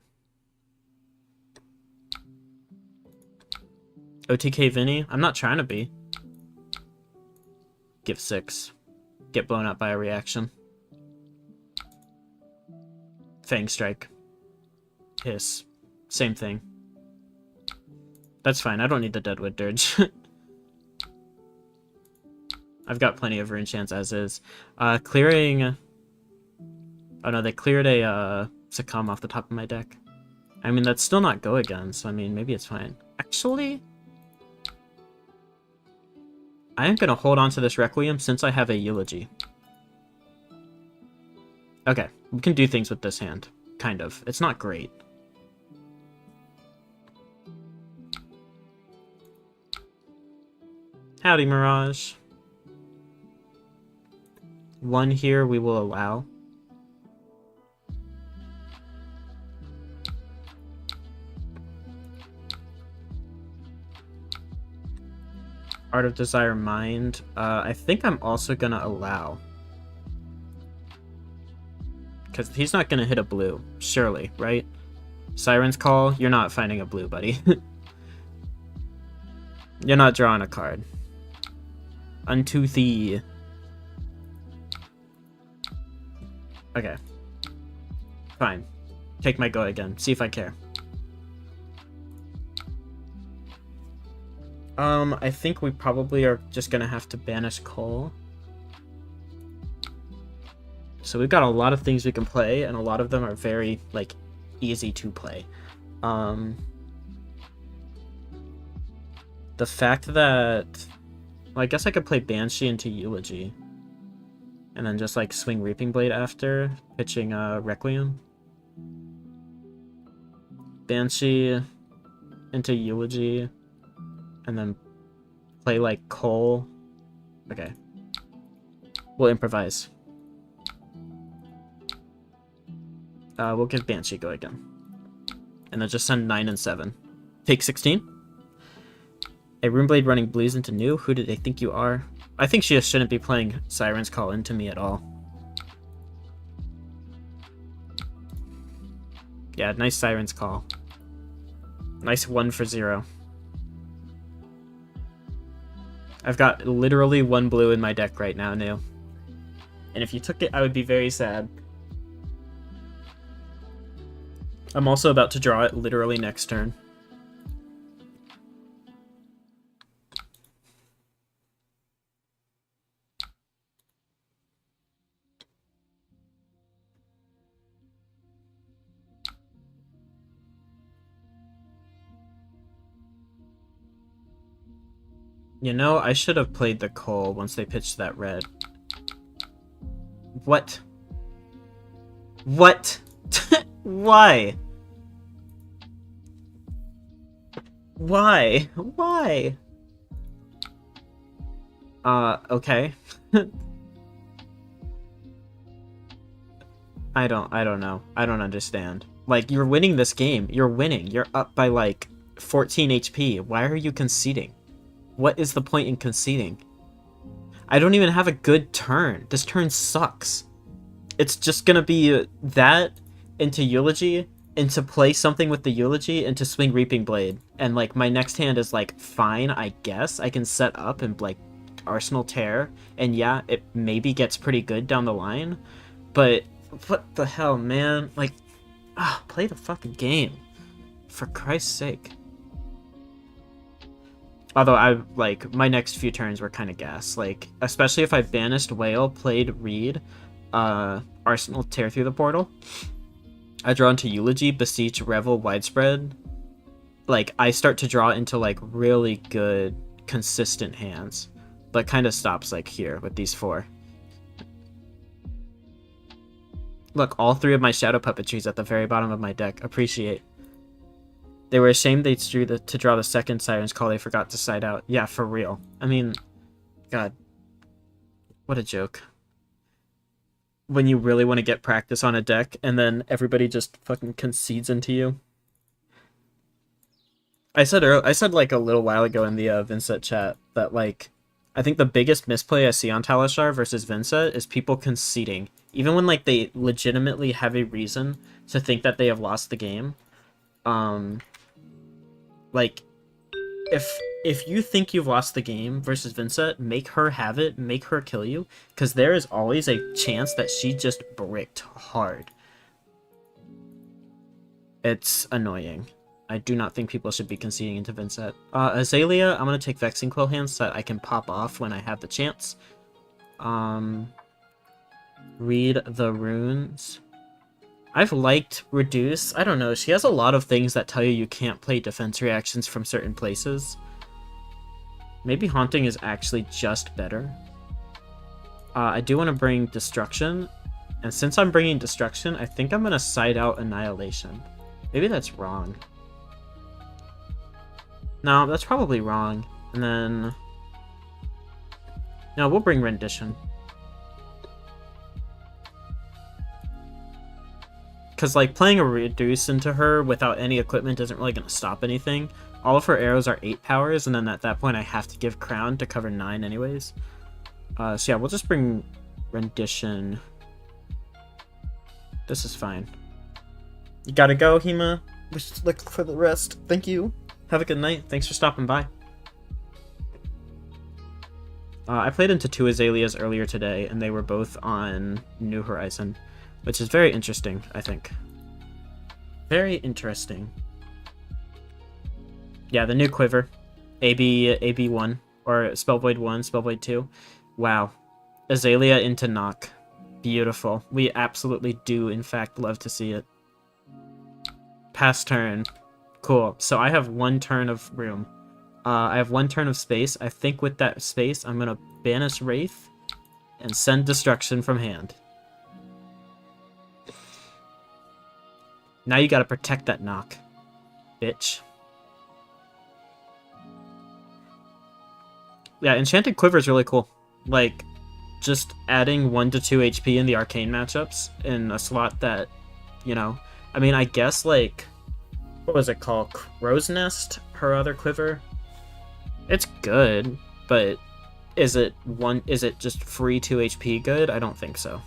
OTK Vinny? I'm not trying to be. Give 6. Get blown up by a reaction. Fang Strike. Hiss. Same thing. That's fine, I don't need the Deadwood Dirge. I've got plenty of Rune Chants as is. Clearing... Oh no, they cleared a Succumb off the top of my deck. I mean, that's still not go again, so I mean, maybe it's fine. Actually, I am gonna hold on to this Requiem since I have a Eulogy. Okay, we can do things with this hand. Kind of. It's not great. Howdy, Mirage. One here we will allow. Art of Desire Mind. I think I'm also gonna allow. Because he's not gonna hit a blue, surely, right? Siren's Call, you're not finding a blue, buddy. You're not drawing a card. Untoothy. Okay. Fine. Take my go again. See if I care. I think we probably are just gonna have to banish Cole. So we've got a lot of things we can play, and a lot of them are very, like, easy to play. The fact that... Well, I guess I could play Banshee into Eulogy. And then just, like, swing Reaping Blade after, pitching Requiem. Banshee into Eulogy. And then play, like, Cole. Okay. We'll improvise. We'll give Banshee go again. And then just send 9 and 7. Take 16. A Runeblade running blues into new. Who do they think you are? I think she just shouldn't be playing Siren's Call into me at all. Yeah, nice Siren's Call. Nice 1 for 0. I've got literally 1 blue in my deck right now, new. And if you took it, I would be very sad. I'm also about to draw it literally next turn. You know, I should have played the Cole once they pitched that red. What? What? Why? Why? Why? Okay. I don't know. I don't understand. Like, you're winning this game. You're winning. You're up by, like, 14 HP. Why are you conceding? What is the point in conceding? I don't even have a good turn. This turn sucks. It's just gonna be that into Eulogy, into play something with the Eulogy, into swing Reaping Blade. And, like, my next hand is, like, fine, I guess. I can set up and, like, Arsenal Tear. And, yeah, it maybe gets pretty good down the line. But, what the hell, man? Like, play the fucking game. For Christ's sake. Although, my next few turns were kind of gas. Like, especially if I banished Whale, played Reed, Arsenal Tear through the portal. I draw into Eulogy, Beseech, Revel, Widespread. Like, I start to draw into, like, really good, consistent hands. But kind of stops, like, here with these 4. Look, all 3 of my Shadow Puppetries at the very bottom of my deck. Appreciate. They were ashamed they drew to draw the second Siren's Call. They forgot to side out. Yeah, for real. I mean, God. What a joke. When you really want to get practice on a deck, and then everybody just fucking concedes into you. I said like a little while ago in the Vincent chat that, like, I think the biggest misplay I see on Talishar versus Vincent is people conceding. Even when, like, they legitimately have a reason to think that they have lost the game. Like, if you think you've lost the game versus Vincent, make her have it, make her kill you, because there is always a chance that she just bricked hard. It's annoying. I do not think people should be conceding into Vincent. Azalea, I'm going to take Vexing Quill hands so that I can pop off when I have the chance. Read the runes. I've liked Reduce. I don't know, she has a lot of things that tell you can't play defense reactions from certain places. Maybe Haunting is actually just better. I do want to bring Destruction, and since I'm bringing Destruction, I think I'm going to side out Annihilation. Maybe that's wrong. No, that's probably wrong. And then... no, we'll bring Rendition. Because, like, playing a Reduce into her without any equipment isn't really going to stop anything. All of her arrows are 8 powers, and then at that point I have to give Crown to cover 9 anyways. So yeah, we'll just bring Rendition. This is fine. You gotta go, Hema. Just look for the rest. Thank you. Have a good night. Thanks for stopping by. I played into 2 Azaleas earlier today, and they were both on New Horizon, which is very interesting, I think. Very interesting. Yeah, the new Quiver. AB1, or Spellvoid 1, Spellvoid 2. Wow. Azalea into Knock. Beautiful. We absolutely do, in fact, love to see it. Pass turn. Cool. So I have 1 turn of room. I have 1 turn of space. I think with that space, I'm going to banish Wraith and send Destruction from hand. Now you got to protect that Knock, bitch. Yeah, Enchanted Quiver is really cool. Like, just adding 1 to 2 HP in the Arcane matchups in a slot that, you know... I mean, I guess, like... what was it called? Crow's Nest? Her other Quiver? It's good, but is it just free 2 HP good? I don't think so.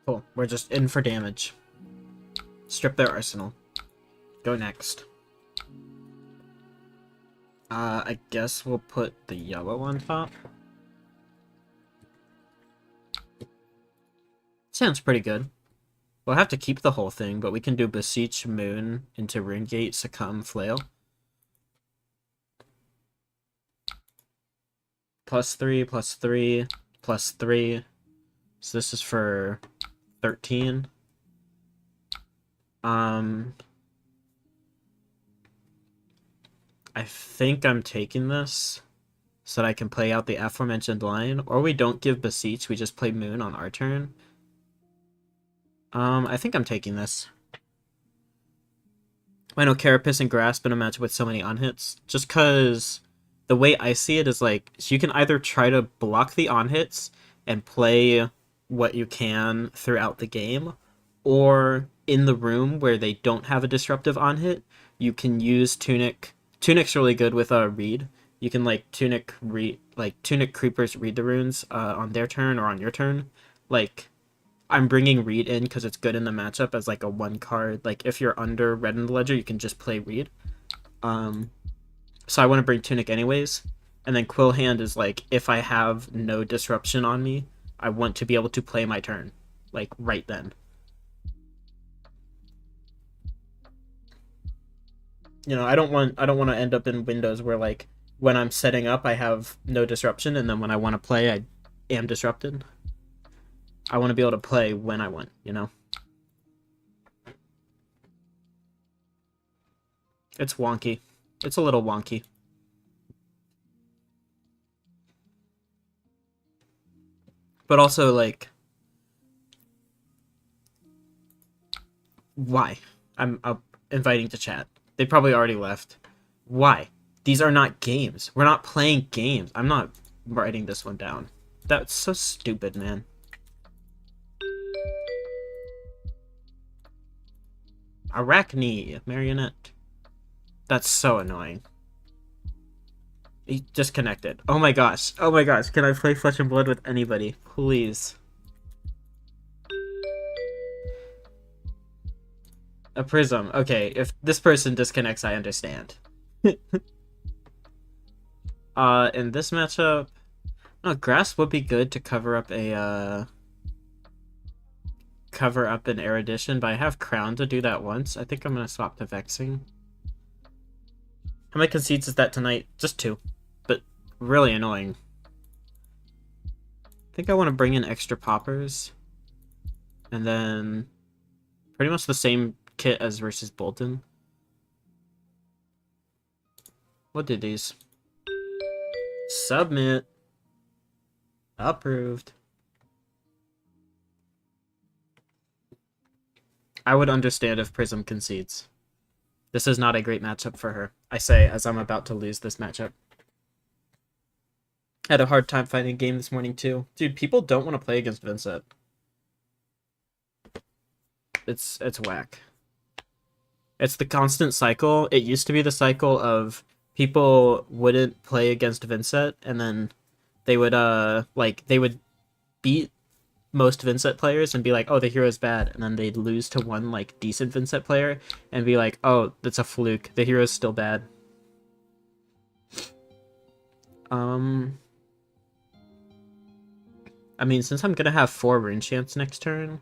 Cool. We're just in for damage. Strip their arsenal. Go next. I guess we'll put the yellow on top. Sounds pretty good. We'll have to keep the whole thing, but we can do Beseech, Moon, into Runegate, Succumb, Flail. +3, +3, +3. So this is for 13. I think I'm taking this so that I can play out the aforementioned line, or we don't give Beseech, we just play Moon on our turn. I think I'm taking this. I know Carapace and Grasp in a match with so many on-hits, just because the way I see it is like, so you can either try to block the on-hits and play what you can throughout the game, or in the room where they don't have a disruptive on-hit, you can use Tunic. Tunic's really good with read. You can like Tunic creepers read the runes on their turn or on your turn. Like, I'm bringing read in because it's good in the matchup as like a 1 card. Like, if you're under red in the ledger, you can just play read. So I want to bring Tunic anyways. And then Quill Hand is like, if I have no disruption on me, I want to be able to play my turn, like right then. You know, I don't want to end up in windows where like when I'm setting up I have no disruption, and then when I want to play I am disrupted. I want to be able to play when I want, you know. It's wonky. It's a little wonky. But also, like, why? I'm inviting to chat. They probably already left. Why? These are not games. We're not playing games. I'm not writing this one down. That's so stupid, man. Arachne, Marionette. That's so annoying. He disconnected. Oh my gosh. Oh my gosh. Can I play Flesh and Blood with anybody? Please. A Prism. Okay, if this person disconnects, I understand. In this matchup... Oh, Grasp would be good to cover up a, cover up an erudition, but I have Crown to do that once. I think I'm gonna swap to Vexing. How many conceits is that tonight? Just 2. But really annoying. I think I want to bring in extra poppers. And then pretty much the same kit as versus Bolton. What did these? Submit. Approved. I would understand if Prism concedes. This is not a great matchup for her. I say as I'm about to lose this matchup. Had a hard time finding a game this morning too. Dude, people don't want to play against Vincent. It's whack. It's the constant cycle. It used to be the cycle of people wouldn't play against Vincent, and then they would they would beat most Vincent players and be like, oh, the hero's bad, and then they'd lose to one like decent Vincent player and be like, oh, that's a fluke, the hero's still bad. I mean, since I'm gonna have 4 rune chants next turn,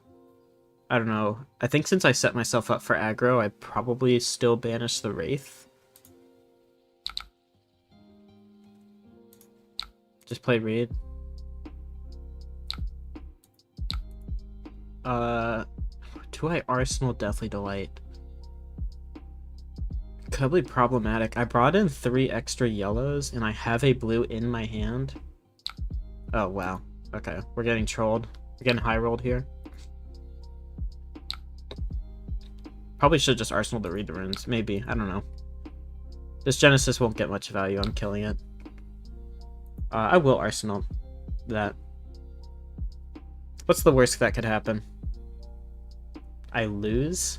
I don't know. I think since I set myself up for aggro, I probably still banish the Wraith. Just play Raid. Do I Arsenal Deathly Delight? Could be problematic. I brought in 3 extra yellows, and I have a blue in my hand. Oh, wow. Okay, we're getting trolled. We're getting high rolled here. Probably should just Arsenal to read the runes. Maybe. I don't know. This Genesis won't get much value. I'm killing it. I will Arsenal that. What's the worst that could happen? I lose?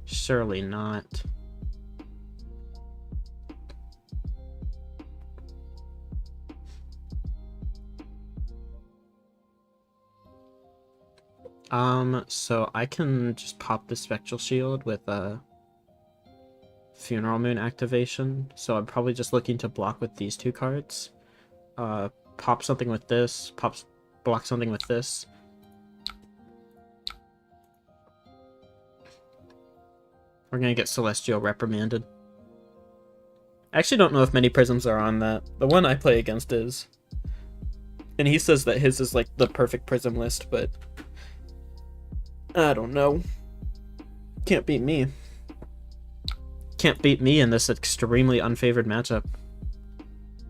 Surely not. So I can just pop the Spectral Shield with a Funeral Moon activation. So I'm probably just looking to block with these 2 cards. Pop something with this, block something with this. We're gonna get Celestial reprimanded. I actually don't know if many Prisms are on that. The one I play against is. And he says that his is like the perfect Prism list, but I don't know. Can't beat me. Can't beat me in this extremely unfavored matchup.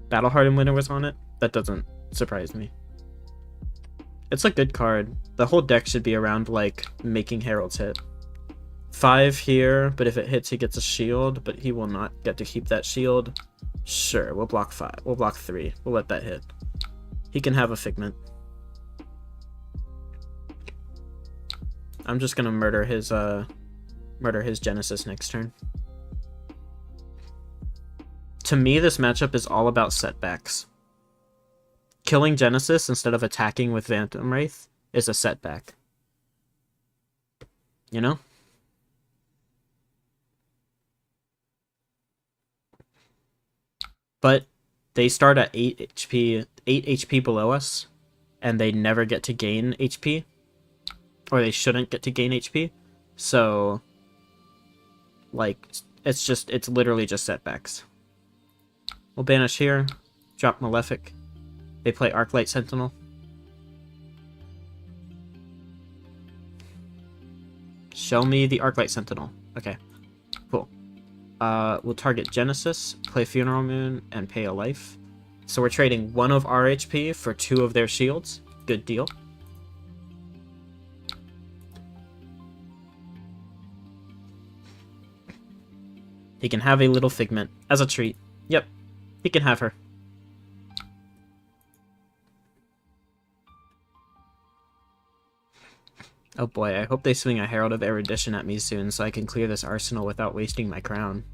Battle Hardened Winter was on it? That doesn't surprise me. It's a good card. The whole deck should be around, like, making Heralds hit. 5 here, but if it hits, he gets a shield, but he will not get to keep that shield. Sure, we'll block 5. We'll block 3. We'll let that hit. He can have a Figment. I'm just gonna murder his Genesis next turn. To me, this matchup is all about setbacks. Killing Genesis instead of attacking with Phantom Wraith is a setback. You know? But they start at 8 HP below us, and they never get to gain HP. Or they shouldn't get to gain HP. So, like, it's literally just setbacks. We'll banish here, drop Malefic. They play Arclight Sentinel. Show me the Arclight Sentinel. Okay, cool. We'll target Genesis, play Funeral Moon, and pay a life. So we're trading 1 of our HP for 2 of their shields. Good deal. He can have a little Figment as a treat. Yep, he can have her. Oh boy, I hope they swing a Herald of Erudition at me soon so I can clear this arsenal without wasting my crown.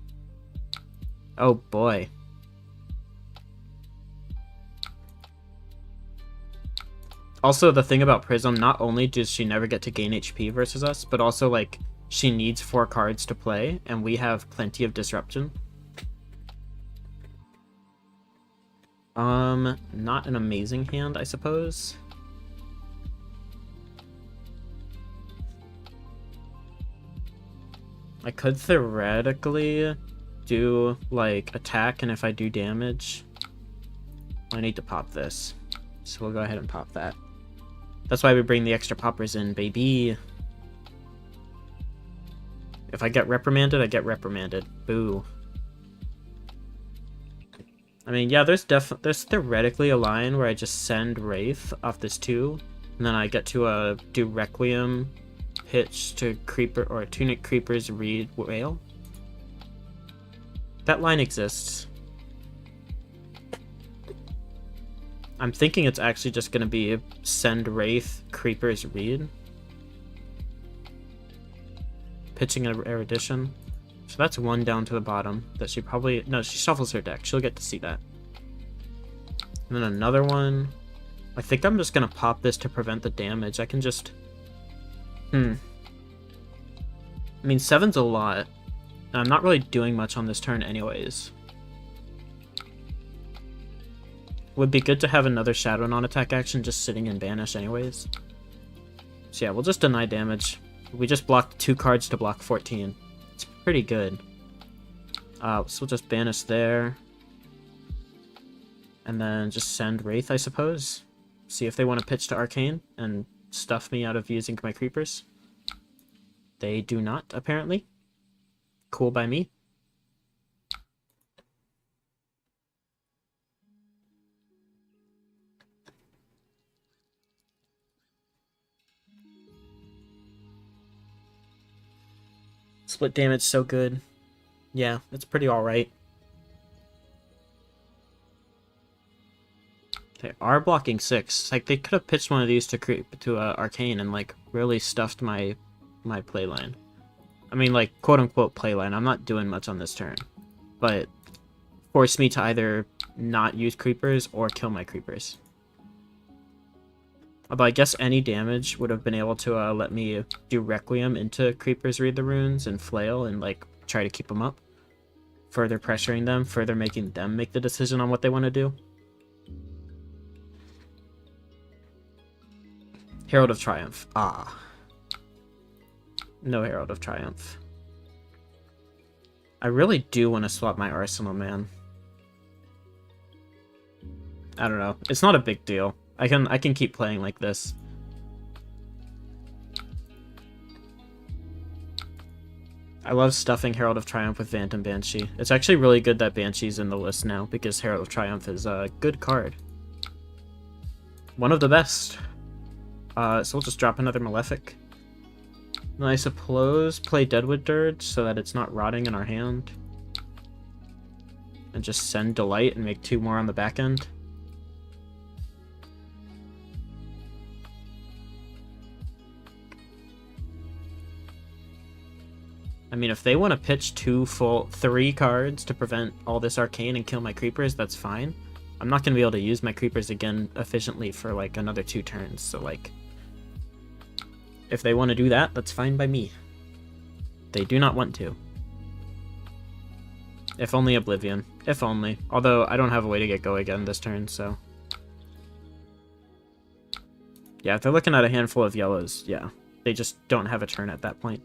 Oh boy. Also, the thing about Prism, not only does she never get to gain HP versus us, but also, like, she needs 4 cards to play, and we have plenty of disruption. Not an amazing hand, I suppose. I could theoretically do, like, attack, and if I do damage, I need to pop this. So we'll go ahead and pop that. That's why we bring the extra poppers in, baby. If I get reprimanded, I get reprimanded. Boo. I mean, yeah, there's theoretically a line where I just send Wraith off this 2, and then I get to do Requiem, pitch to Creeper, or Tunic Creeper's Reed Whale. That line exists. I'm thinking it's actually just going to be send Wraith, Creeper's Reed. Pitching an Erudition. So that's 1 down to the bottom that she probably... No, she shuffles her deck. She'll get to see that. And then another one. I think I'm just going to pop this to prevent the damage. I can just... I mean, 7's a lot. And I'm not really doing much on this turn anyways. Would be good to have another Shadow non-attack action just sitting in Banish anyways. So yeah, we'll just deny damage. We just blocked 2 cards to block 14. It's pretty good. So we'll just banish there. And then just send Wraith, I suppose. See if they want to pitch to Arcane and stuff me out of using my creepers. They do not, apparently. Cool by me. Split damage so good. Yeah, it's pretty alright. They are blocking 6. Like, they could have pitched one of these to creep to Arcane and, like, really stuffed my playline. I mean, like, quote-unquote playline. I'm not doing much on this turn. But force me to either not use creepers or kill my creepers. Although I guess any damage would have been able to let me do Requiem into Creepers Read the Runes and Flail and, like, try to keep them up. Further pressuring them, further making them make the decision on what they want to do. Herald of Triumph. Ah. No Herald of Triumph. I really do want to swap my arsenal, man. I don't know. It's not a big deal. I can keep playing like this. I love stuffing Herald of Triumph with Phantom Banshee. It's actually really good that Banshee's in the list now, because Herald of Triumph is a good card. One of the best. So we'll just drop another Malefic. And I suppose play Deadwood Dirge so that it's not rotting in our hand. And just send Delight and make 2 more on the back end. I mean, if they want to pitch 3 cards to prevent all this Arcane and kill my creepers, that's fine. I'm not going to be able to use my creepers again efficiently for, like, another 2 turns, so, like... If they want to do that, that's fine by me. They do not want to. If only Oblivion. If only. Although, I don't have a way to get go again this turn, so... Yeah, if they're looking at a handful of yellows, yeah. They just don't have a turn at that point.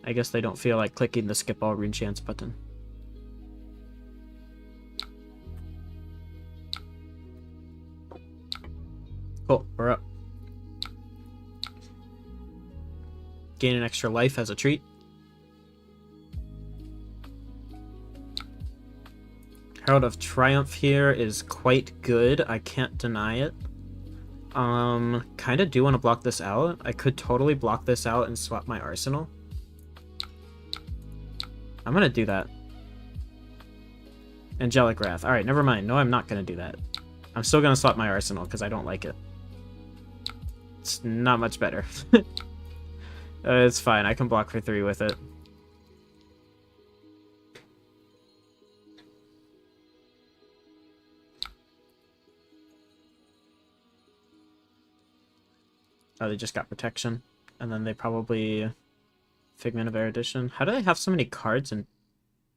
I guess they don't feel like clicking the skip all rune chance button. Cool, we're up. Gain an extra life as a treat. Herald of Triumph here is quite good. I can't deny it. Kinda do want to block this out. I could totally block this out and swap my arsenal. I'm gonna do that. Angelic Wrath. Alright, never mind. No, I'm not gonna do that. I'm still gonna swap my arsenal because I don't like it. It's not much better. It's fine. I can block for 3 with it. Oh, they just got protection. And then they probably... Figment of Erudition. How do they have so many cards in...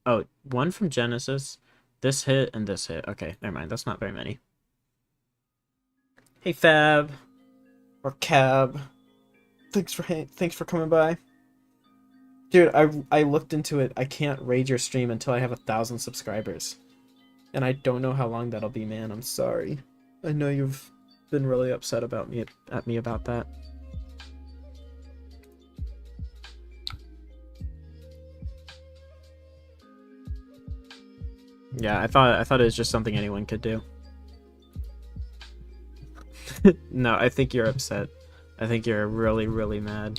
Oh, 1 from Genesis, this hit, and this hit. Okay, never mind. That's not very many. Hey Fab or Cab. Thanks for coming by. Dude, I looked into it. I can't raid your stream until I have 1,000 subscribers. And I don't know how long that'll be, man. I'm sorry. I know you've been really upset about me at me about that. Yeah, I thought it was just something anyone could do. No, I think you're upset. I think you're really, really mad.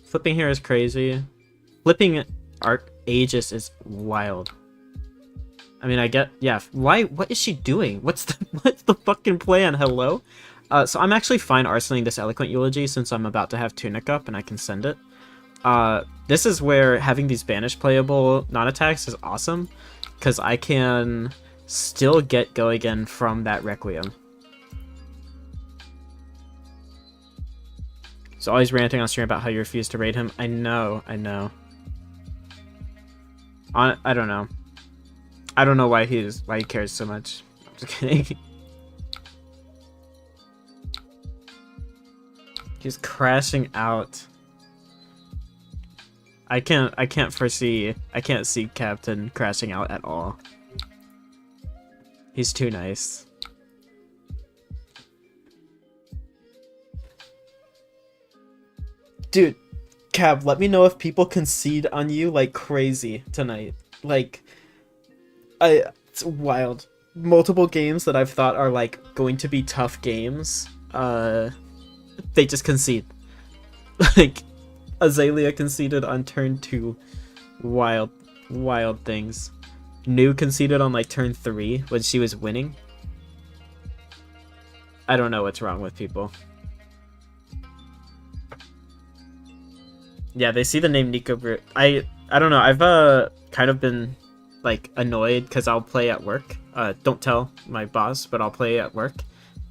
Flipping here is crazy. Flipping Aegis is wild. I mean, I get, yeah. Why? What is she doing? What's the fucking plan? Hello. So I'm actually fine arsenaling this Eloquent Eulogy since I'm about to have Tunic up and I can send it. This is where having these banish playable non-attacks is awesome, because I can still get go again from that Requiem. So always ranting on stream about how you refuse to raid him. I know. I don't know. I don't know why he cares so much. I'm just kidding. He's crashing out. I can't see Captain crashing out at all. He's too nice. Dude, Cab, let me know if people concede on you like crazy tonight. Like, it's wild. Multiple games that I've thought are like going to be tough games, they just concede. Like, Azalea conceded on turn 2. Wild things. New conceded on like turn 3 when she was winning. I don't know what's wrong with people. Yeah, they see the name Nico Bru. I don't know. I've kind of been like annoyed because I'll play at work. Don't tell my boss, but I'll play at work.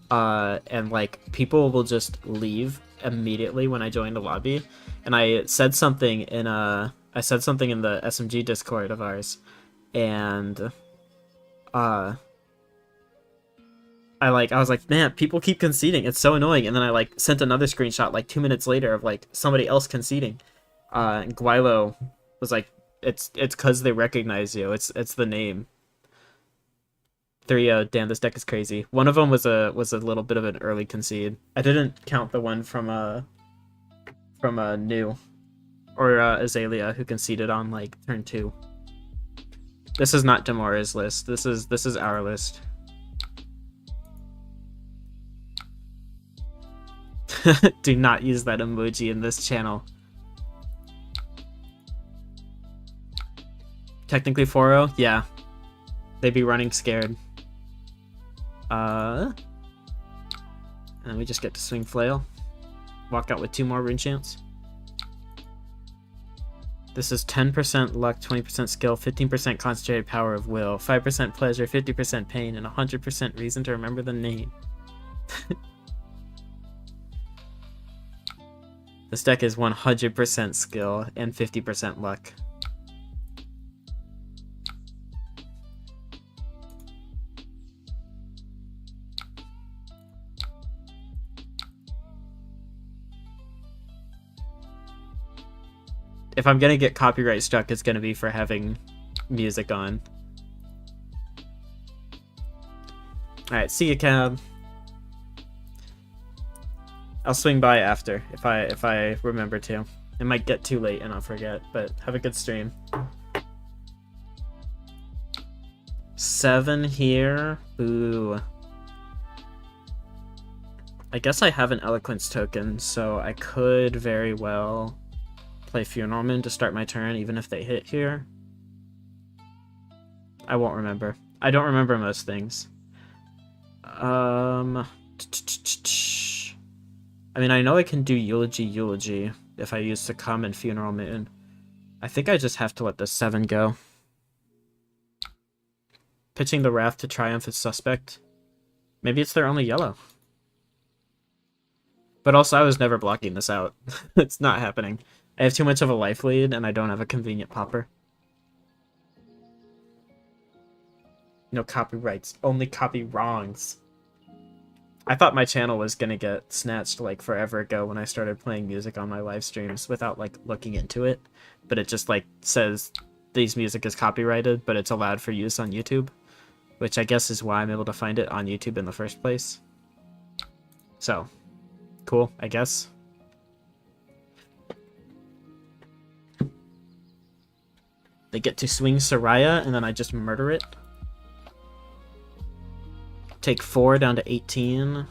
And like people will just leave immediately when I join the lobby. And I said something in the SMG Discord of ours, and I was like, man, people keep conceding. It's so annoying. And then I like sent another screenshot like 2 minutes later of like somebody else conceding. And Guilo was like, it's because they recognize you. It's the name. 3-0. Damn, this deck is crazy. One of them was a little bit of an early concede. I didn't count the one from New or Azalea who conceded on like turn 2. This is not Demora's list. This is our list. Do not use that emoji in this channel. Technically 4-0? Yeah. They'd be running scared. And we just get to swing flail. Walk out with 2 more rune chants. This is 10% luck, 20% skill, 15% concentrated power of will, 5% pleasure, 50% pain, and 100% reason to remember the name. This deck is 100% skill and 50% luck. If I'm gonna get copyright struck, it's gonna be for having music on. Alright, see you, Cab. I'll swing by after if I remember to. It might get too late and I'll forget, but have a good stream. 7 here. Boo. I guess I have an Eloquence token, so I could very well play Funeralman to start my turn, even if they hit here. I won't remember. I don't remember most things. I mean, I know I can do Eulogy if I use to come and Funeral Moon. I think I just have to let the 7 go. Pitching the Wrath to Triumph is suspect. Maybe it's their only yellow. But also, I was never blocking this out. It's not happening. I have too much of a life lead, and I don't have a convenient popper. No copyrights, only copy wrongs. I thought my channel was gonna get snatched like forever ago when I started playing music on my live streams without like looking into it. But it just like says these music is copyrighted, but it's allowed for use on YouTube, which I guess is why I'm able to find it on YouTube in the first place. So, cool, I guess. They get to swing Syra, and then I just murder it. Take 4 down to 18.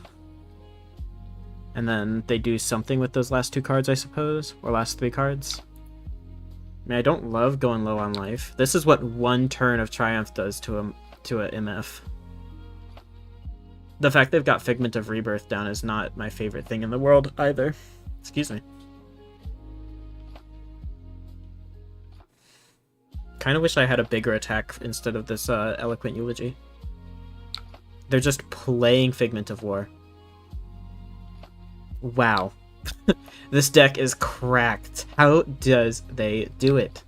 And then they do something with those last 2 cards, I suppose. Or last 3 cards. I mean, I don't love going low on life. This is what 1 turn of Triumph does to a MF. The fact they've got Figment of Rebirth down is not my favorite thing in the world either. Excuse me. Kind of wish I had a bigger attack instead of this Eloquent Eulogy. They're just playing Figment of War. Wow. This deck is cracked. How does they do it?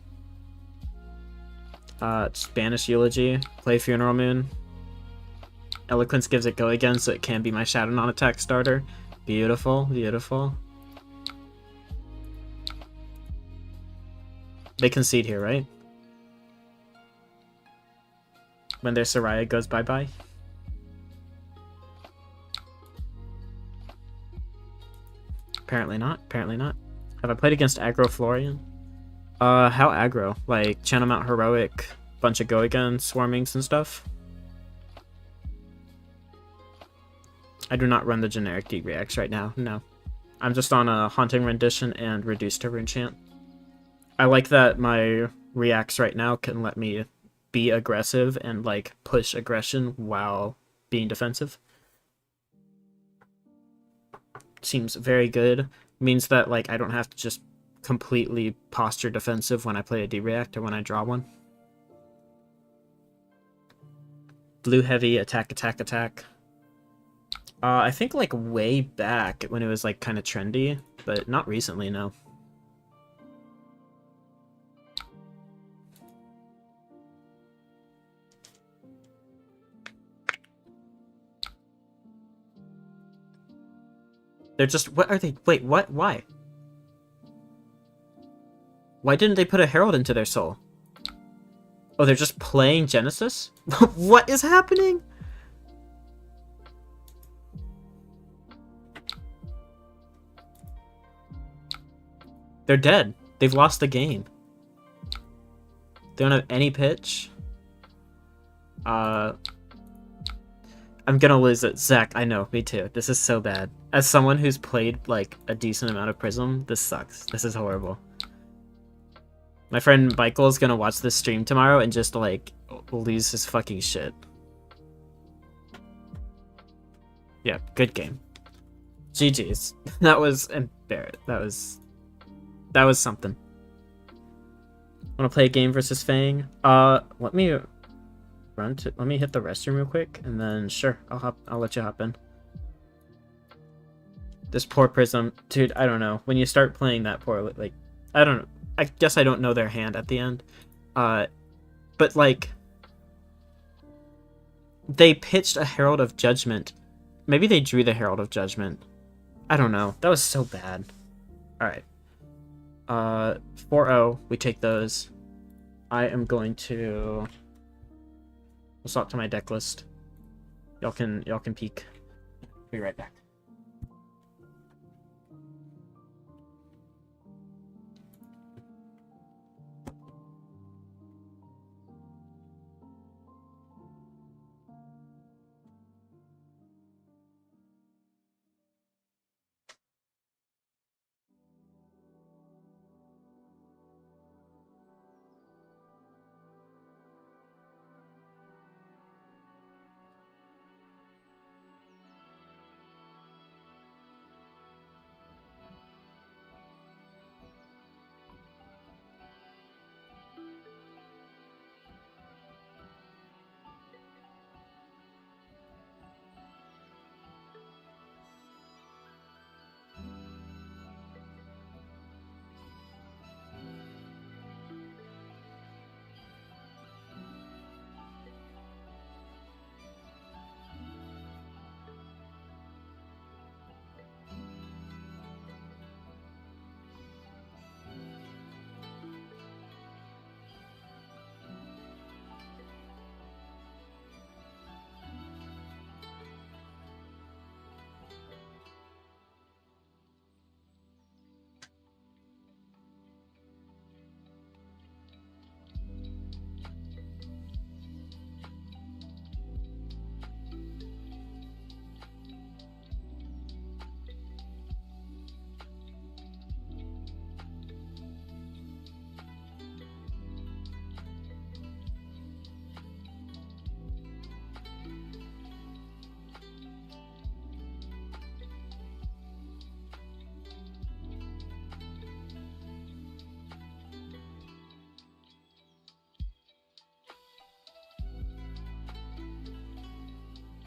Spanish Eulogy, play Funeral Moon. Eloquence gives it go again, so it can be my Shadow non-attack starter. Beautiful, beautiful. They concede here, right? When their Syra goes bye-bye. Apparently not. Apparently not. Have I played against aggro Florian? How aggro? Like Channel Mount Heroic, bunch of go again, swarmings and stuff? I do not run the generic D-Reacts right now, no. I'm just on a Haunting Rendition and Reduced to Runechant. I like that my reacts right now can let me be aggressive and like push aggression while being defensive. Seems very good. Means that like I don't have to just completely posture defensive when I play a D-React or when I draw one. Blue heavy, attack, attack, attack. I think like way back when it was like kind of trendy, but not recently, no. They're just, what are they, wait, what, why? Why didn't they put a Herald into their soul? Oh, they're just playing Genesis? What is happening? They're dead. They've lost the game. They don't have any pitch. I'm gonna lose it. Zach, I know, me too. This is so bad. As someone who's played, like, a decent amount of Prism, this sucks. This is horrible. My friend Michael's gonna watch this stream tomorrow and just, like, lose his fucking shit. Yeah, good game. GG's. That was embarrassing. That was something. Wanna play a game versus Fang? Let me hit the restroom real quick, and then sure, I'll let you hop in. This poor Prism, dude, I don't know. When you start playing that poor, like, I don't know. I guess I don't know their hand at the end. But like, they pitched a Herald of Judgment. Maybe they drew the Herald of Judgment. I don't know. That was so bad. Alright. 4-0. We take those. I am going to swap to my deck list. Y'all can peek. Be right back.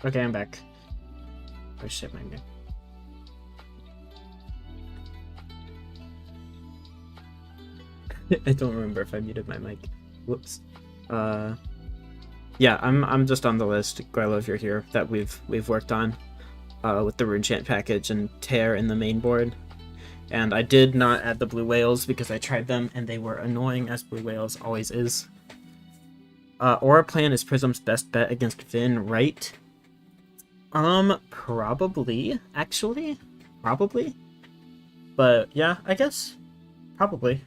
Okay, I'm back. Oh shit, my mic. I don't remember if I muted my mic. Whoops. Yeah, I'm just on the list, Guilo, if you're here, that we've worked on with the rune chant package and tear in the main board. And I did not add the blue whales because I tried them and they were annoying, as blue whales always is. Aura Plan is Prism's best bet against Finn, right? Probably, actually. Probably. But yeah, I guess. Probably.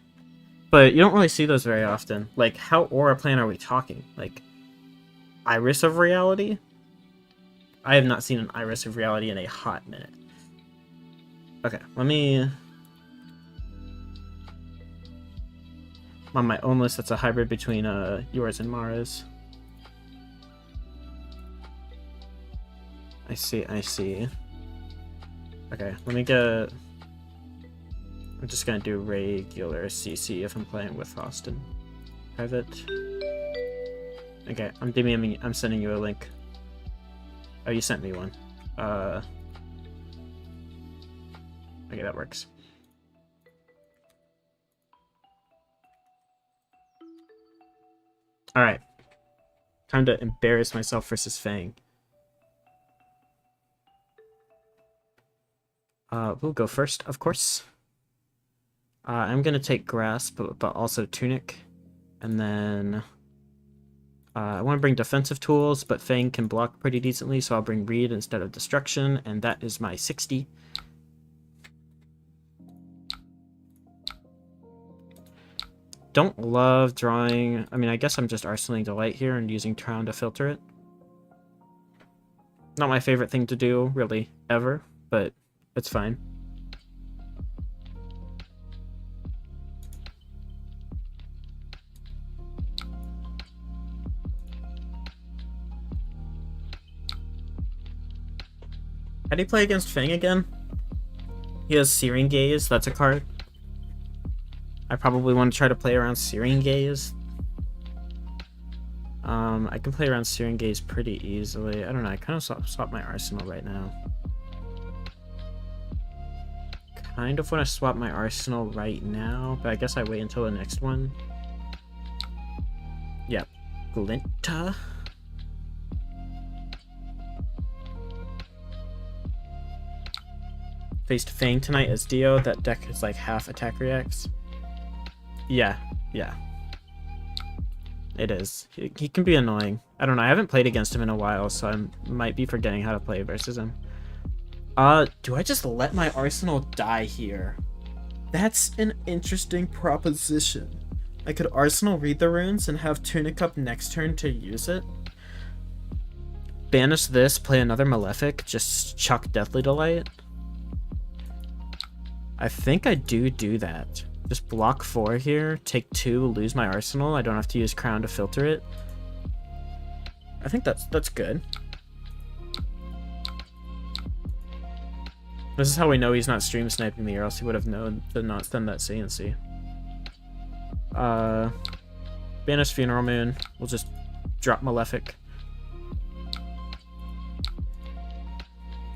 But you don't really see those very often. Like, how Aura Plan are we talking? Like, Iris of Reality? I have not seen an Iris of Reality in a hot minute. Okay, let me... on my own list, that's a hybrid between yours and Mara's. I see, I see. Okay, let me get... I'm just gonna do regular CC if I'm playing with Austin. Private. Okay, I'm sending you a link. Oh, you sent me one. Okay, that works. Alright. Time to embarrass myself versus Fang. We'll go first, of course. I'm gonna take Grasp, but also Tunic. And then... I want to bring defensive tools, but Fang can block pretty decently, so I'll bring Reed instead of Destruction, and that is my 60. Don't love drawing... I mean, I guess I'm just arsenaling Delight here and using Crown to filter it. Not my favorite thing to do, really, ever, but it's fine. How do you play against Fang again? He has Searing Gaze, that's a card. I probably want to try to play around Searing Gaze. I can play around Searing Gaze pretty easily. I don't know, I kind of swap my arsenal right now. Kind of want to swap my arsenal right now, but I guess I wait until the next one. Yep, Glinta. Faced Fang tonight as Dio. That deck is like half attack reacts. Yeah. It is. He can be annoying. I don't know. I haven't played against him in a while, so I might be forgetting how to play versus him. Do I just let my arsenal die here? That's an interesting proposition. I could arsenal read the runes and have Tunic up next turn to use it. Banish this, play another Malefic, just chuck Deathly Delight. I think I do that. Just block 4 here, take 2, lose my arsenal. I don't have to use Crown to filter it. I think that's good. This is how we know he's not stream sniping me, or else he would have known to not send that CNC. Banish Funeral Moon. We'll just drop Malefic.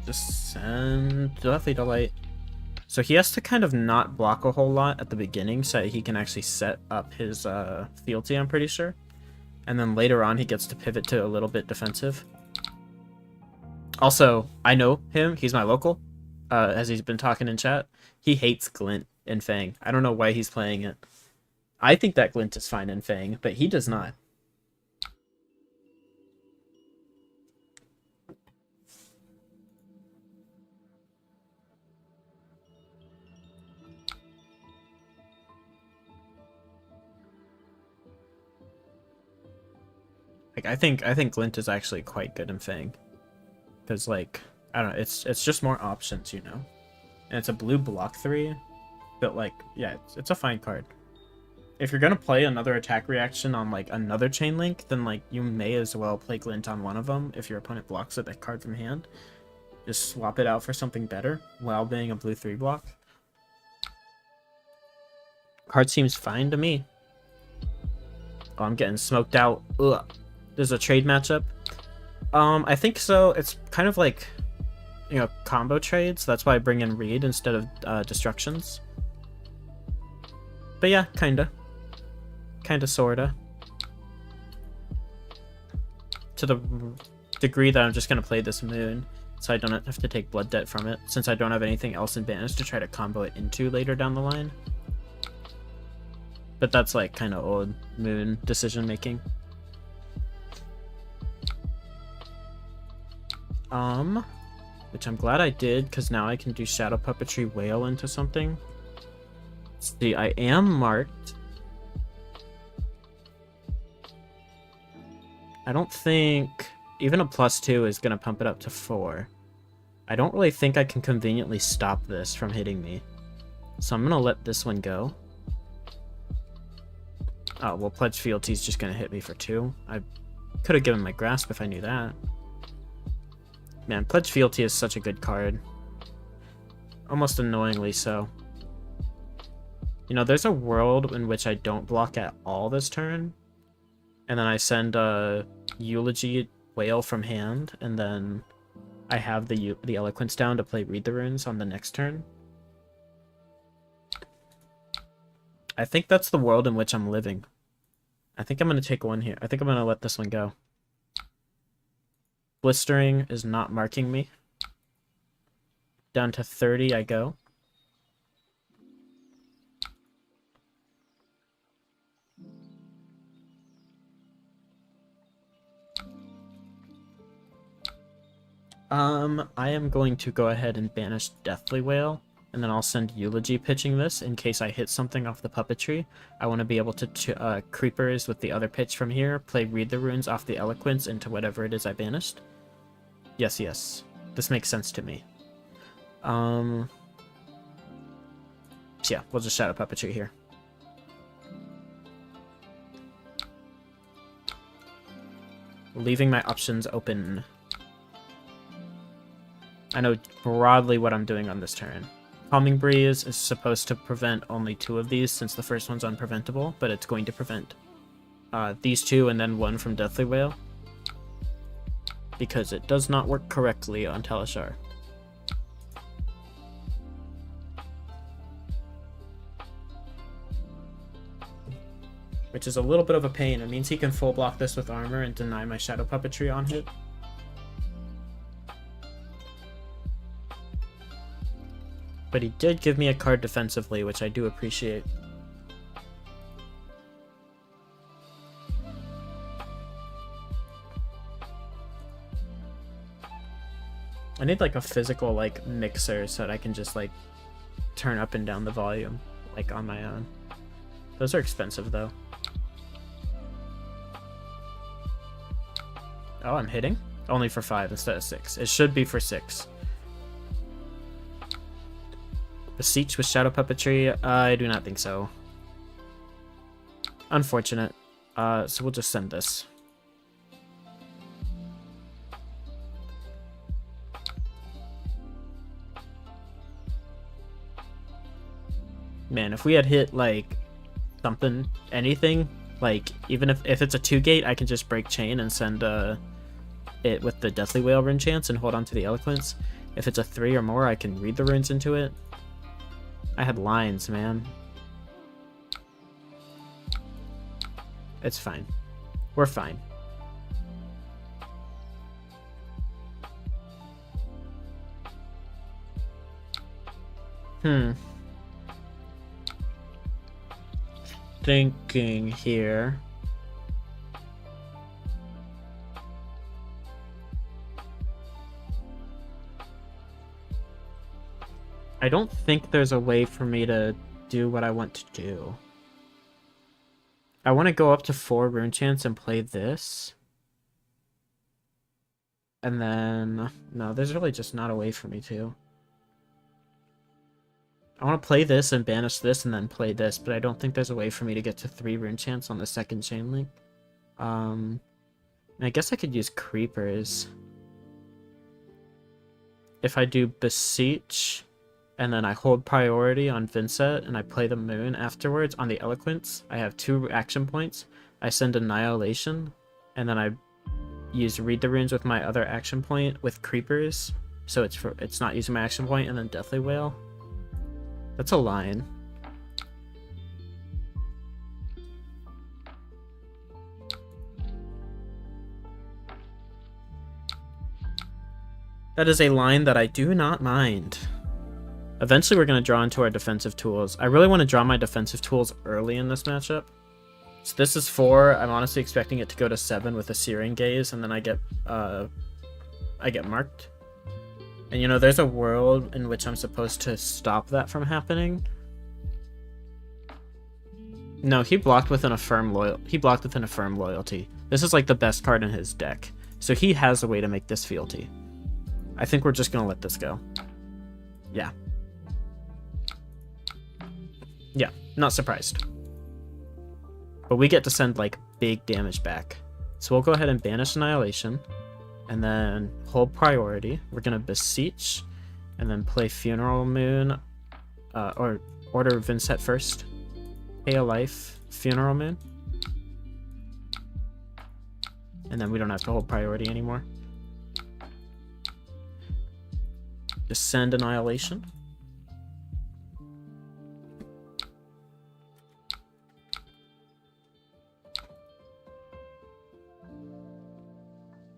Just send Deathly Delight. So he has to kind of not block a whole lot at the beginning so that he can actually set up his fealty, I'm pretty sure. And then later on he gets to pivot to a little bit defensive. Also, I know him. He's my local, as he's been talking in chat. He hates Glint in Fang. I don't know why he's playing it. I think that Glint is fine in Fang, but he does not. Like, I think Glint is actually quite good in Fang. Because, like, I don't know, it's just more options, you know? And it's a blue block 3. But, like, yeah, it's a fine card. If you're gonna play another attack reaction on, like, another chain link, then, like, you may as well play Glint on one of them if your opponent blocks it, that card from hand. Just swap it out for something better while being a blue 3 block. Card seems fine to me. Oh, I'm getting smoked out. Ugh. There's a trade matchup. I think so. It's kind of like, you know, combo trades. That's why I bring in Reed instead of Destructions. But yeah, kinda. Kinda, sorta. To the degree that I'm just gonna play this Moon, so I don't have to take Blood Debt from it, since I don't have anything else in Banish to try to combo it into later down the line. But that's like kind of old Moon decision making. Which I'm glad I did, because now I can do Shadow Puppetry Whale into something. Let's see, I am marked. I don't think even a +2 is going to pump it up to 4. I don't really think I can conveniently stop this from hitting me. So I'm going to let this one go. Oh, well, Pledge Fealty is just going to hit me for 2. I could have given my Grasp if I knew that. Man, Pledge Fealty is such a good card. Almost annoyingly so. You know, there's a world in which I don't block at all this turn. And then I send a Eulogy Whale from hand, and then I have the Eloquence down to play Read the Runes on the next turn. I think that's the world in which I'm living. I think I'm going to take one here. I think I'm going to let this one go. Blistering is not marking me. Down to 30 I go. I am going to go ahead and banish Deathly Whale, and then I'll send Eulogy pitching this in case I hit something off the puppetry. I want to be able to Creepers with the other pitch from here, play Read the Runes off the Eloquence into whatever it is I banished. Yes, yes. This makes sense to me. So yeah, we'll just Shadow Puppetry here. Leaving my options open. I know broadly what I'm doing on this turn. Calming Breeze is supposed to prevent only 2 of these since the first one's unpreventable, but it's going to prevent these 2 and then 1 from Deathly Whale. Because it does not work correctly on Talishar. Which is a little bit of a pain. It means he can full block this with armor and deny my Shadow Puppetry on hit. But he did give me a card defensively, which I do appreciate. I need like a physical like mixer so that I can just like turn up and down the volume like on my own. Those are expensive though. Oh, I'm hitting? Only for 5 instead of 6. It should be for 6. Beseech with Shadow Puppetry? I do not think so. Unfortunate. So we'll just send this. Man, if we had hit, like, something, anything, like, even if it's a 2-gate, I can just break chain and send it with the Deathly Whale rune chance and hold on to the Eloquence. If it's a 3 or more, I can read the runes into it. I had lines, man. It's fine. We're fine. Thinking here. I don't think there's a way for me to do what I want to do. I want to go up to 4 rune chants and play this. And then... no, there's really just not a way for me to. I want to play this and banish this and then play this, but I don't think there's a way for me to get to 3 rune chants on the second chain link. I guess I could use Creepers. If I do Beseech... and then I hold priority on Vincent, and I play the Moon afterwards on the Eloquence. I have 2 action points. I send Annihilation, and then I use read the runes with my other action point with creepers, so it's not using my action point, and then Deathly Wail. That's a line. That is a line that I do not mind. Eventually we're going to draw into our defensive tools. I really want to draw my defensive tools early in this matchup. So this is 4. I'm honestly expecting it to go to 7 with a Searing Gaze, and then I get marked. And you know, there's a world in which I'm supposed to stop that from happening. No, he blocked with an Affirm Loyalty. This is like the best card in his deck. So he has a way to make this fealty. I think we're just gonna let this go. Yeah. Yeah, not surprised. But we get to send like big damage back. So we'll go ahead and banish Annihilation. And then hold priority. We're gonna Beseech. And then play Funeral Moon. Or Order Vincent first. Pay a life. Funeral Moon. And then we don't have to hold priority anymore. Just send Annihilation.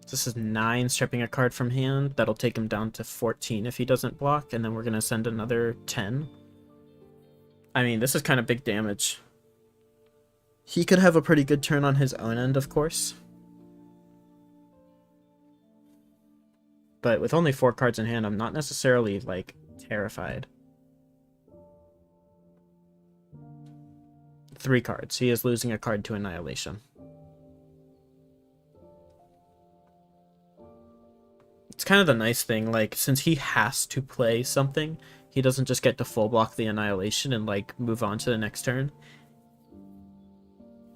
This is 9, stripping a card from hand. That'll take him down to 14 if he doesn't block, and then we're going to send another 10. I mean, this is kind of big damage. He could have a pretty good turn on his own end, of course. But with only 4 cards in hand, I'm not necessarily, like, terrified. 3 cards. He is losing a card to Annihilation. It's kind of the nice thing, like, since he has to play something, he doesn't just get to full block the Annihilation and, like, move on to the next turn.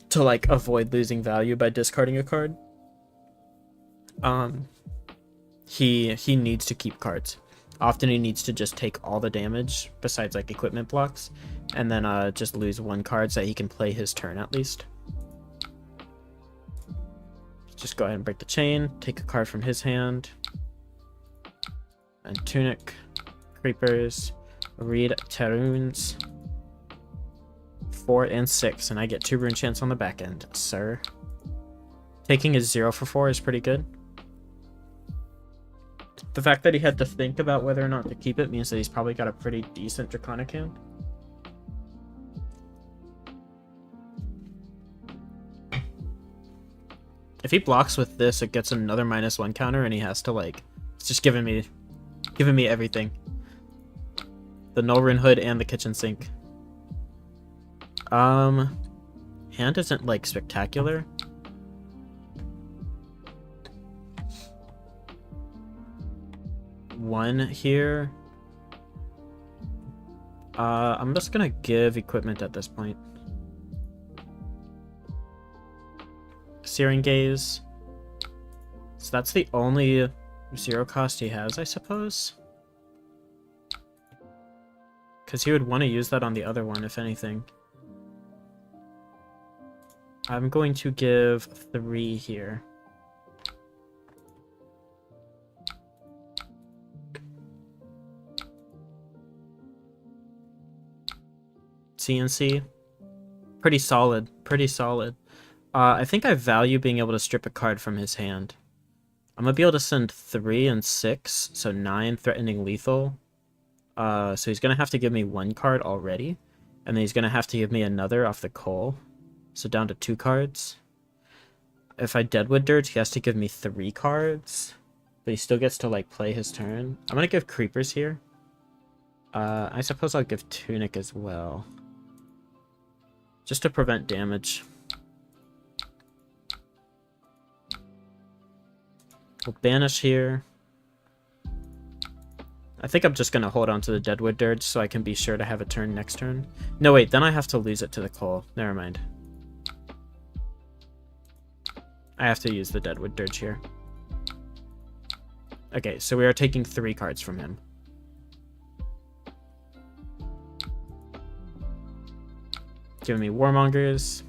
To, like, avoid losing value by discarding a card. He needs to keep cards. Often he needs to just take all the damage, besides like equipment blocks, and then just lose 1 card so that he can play his turn at least. Just go ahead and break the chain, take a card from his hand, and Tunic, Creepers, read Terunes, 4 and 6, and I get 2 rune chance on the back end, sir. Taking his 0 for 4 is pretty good. The fact that he had to think about whether or not to keep it means that he's probably got a pretty decent Draconic hand. If he blocks with this, it gets another -1 counter, and he has to, like, it's just giving me everything. The Null Rune Hood and the kitchen sink. Hand isn't, like, spectacular. One here. I'm just gonna give equipment at this point. Searing Gaze. So that's the only 0 cost he has, I suppose. Because he would want to use that on the other one, if anything. I'm going to give 3 here. CNC. Pretty solid. Pretty solid. I think I value being able to strip a card from his hand. I'm going to be able to send 3 and 6, so 9 threatening lethal. So he's going to have to give me 1 card already, and then he's going to have to give me another off the coal. So down to 2 cards. If I Deadwood Dirge, he has to give me 3 cards, but he still gets to, like, play his turn. I'm going to give Creepers here. I suppose I'll give Tunic as well. Just to prevent damage. We'll banish here. I think I'm just going to hold on to the Deadwood Dirge so I can be sure to have a turn next turn. No, wait, then I have to lose it to the coal. Never mind. I have to use the Deadwood Dirge here. Okay, so we are taking 3 cards from him. Giving me Warmongers.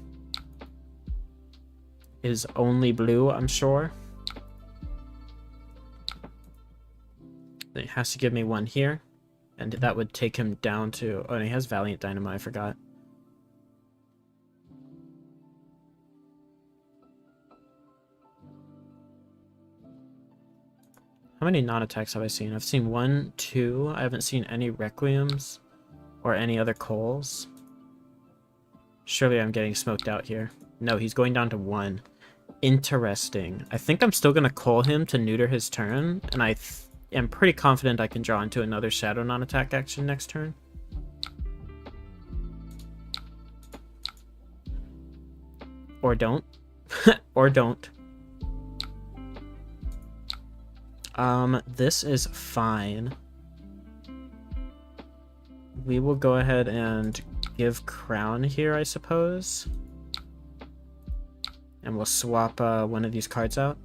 Is only blue, I'm sure. It has to give me one here, and that would take him down to... Oh, and he has Valiant Dynamite, I forgot. How many non-attacks have I seen? I've seen 1, 2. I haven't seen any Requiems or any other Coals. Surely I'm getting smoked out here. No, he's going down to 1. Interesting. I think I'm still going to call him to neuter his turn, and I am pretty confident I can draw into another Shadow non-attack action next turn. Or don't. Or don't. This is fine. We will go ahead and give Crown here, I suppose. And we'll swap one of these cards out.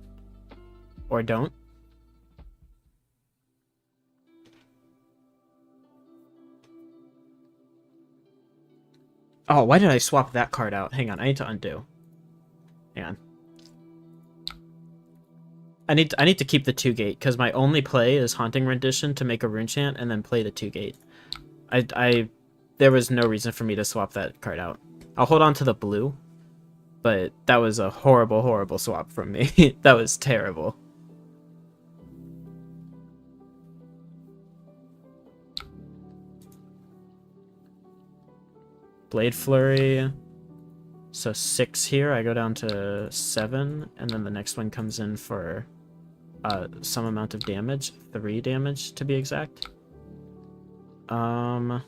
Or don't. Oh, why did I swap that card out? Hang on, I need to undo. Hang on. I need to keep the 2-gate, because my only play is Haunting Rendition to make a Rune Chant and then play the 2-gate. There was no reason for me to swap that card out. I'll hold on to the blue, but that was a horrible, horrible swap from me. That was terrible. Blade Flurry. So 6 here, I go down to 7, and then the next one comes in for some amount of damage. 3 damage, to be exact. Man,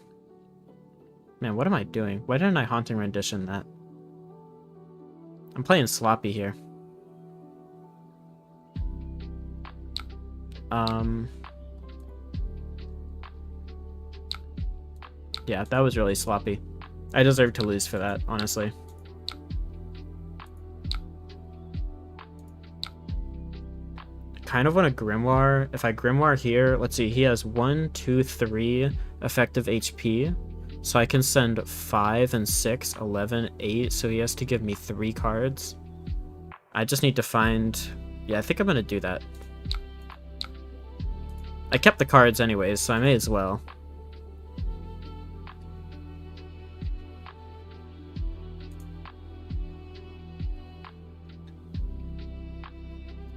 what am I doing? Why didn't I Haunting Rendition that? I'm playing sloppy here. Yeah, that was really sloppy. I deserve to lose for that, honestly. Kind of want a Grimoire. If I Grimoire here, let's see, he has 1, 2, 3 effective HP. So I can send 5 and 6, 11, 8, so he has to give me 3 cards. I just need to find... Yeah, I think I'm gonna do that. I kept the cards anyways, so I may as well.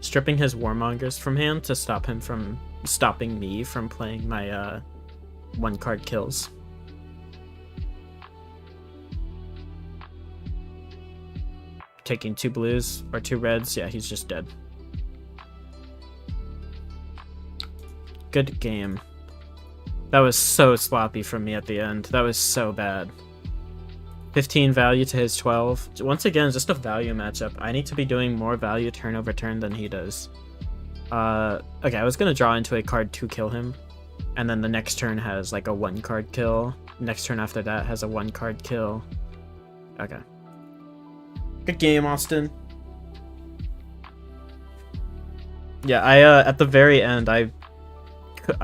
Stripping his Warmongers from hand to stop him from stopping me from playing my 1-card kills. Taking 2 blues or 2 reds, yeah, he's just dead. Good game. That was so sloppy from me at the end. That was so bad. 15 value to his 12. Once again, just a value matchup. I need to be doing more value turn over turn than he does. Okay, I was gonna draw into a card to kill him. And then the next turn has like a 1-card kill. Next turn after that has a 1-card kill. Okay. Good game, Austin. Yeah, at the very end, I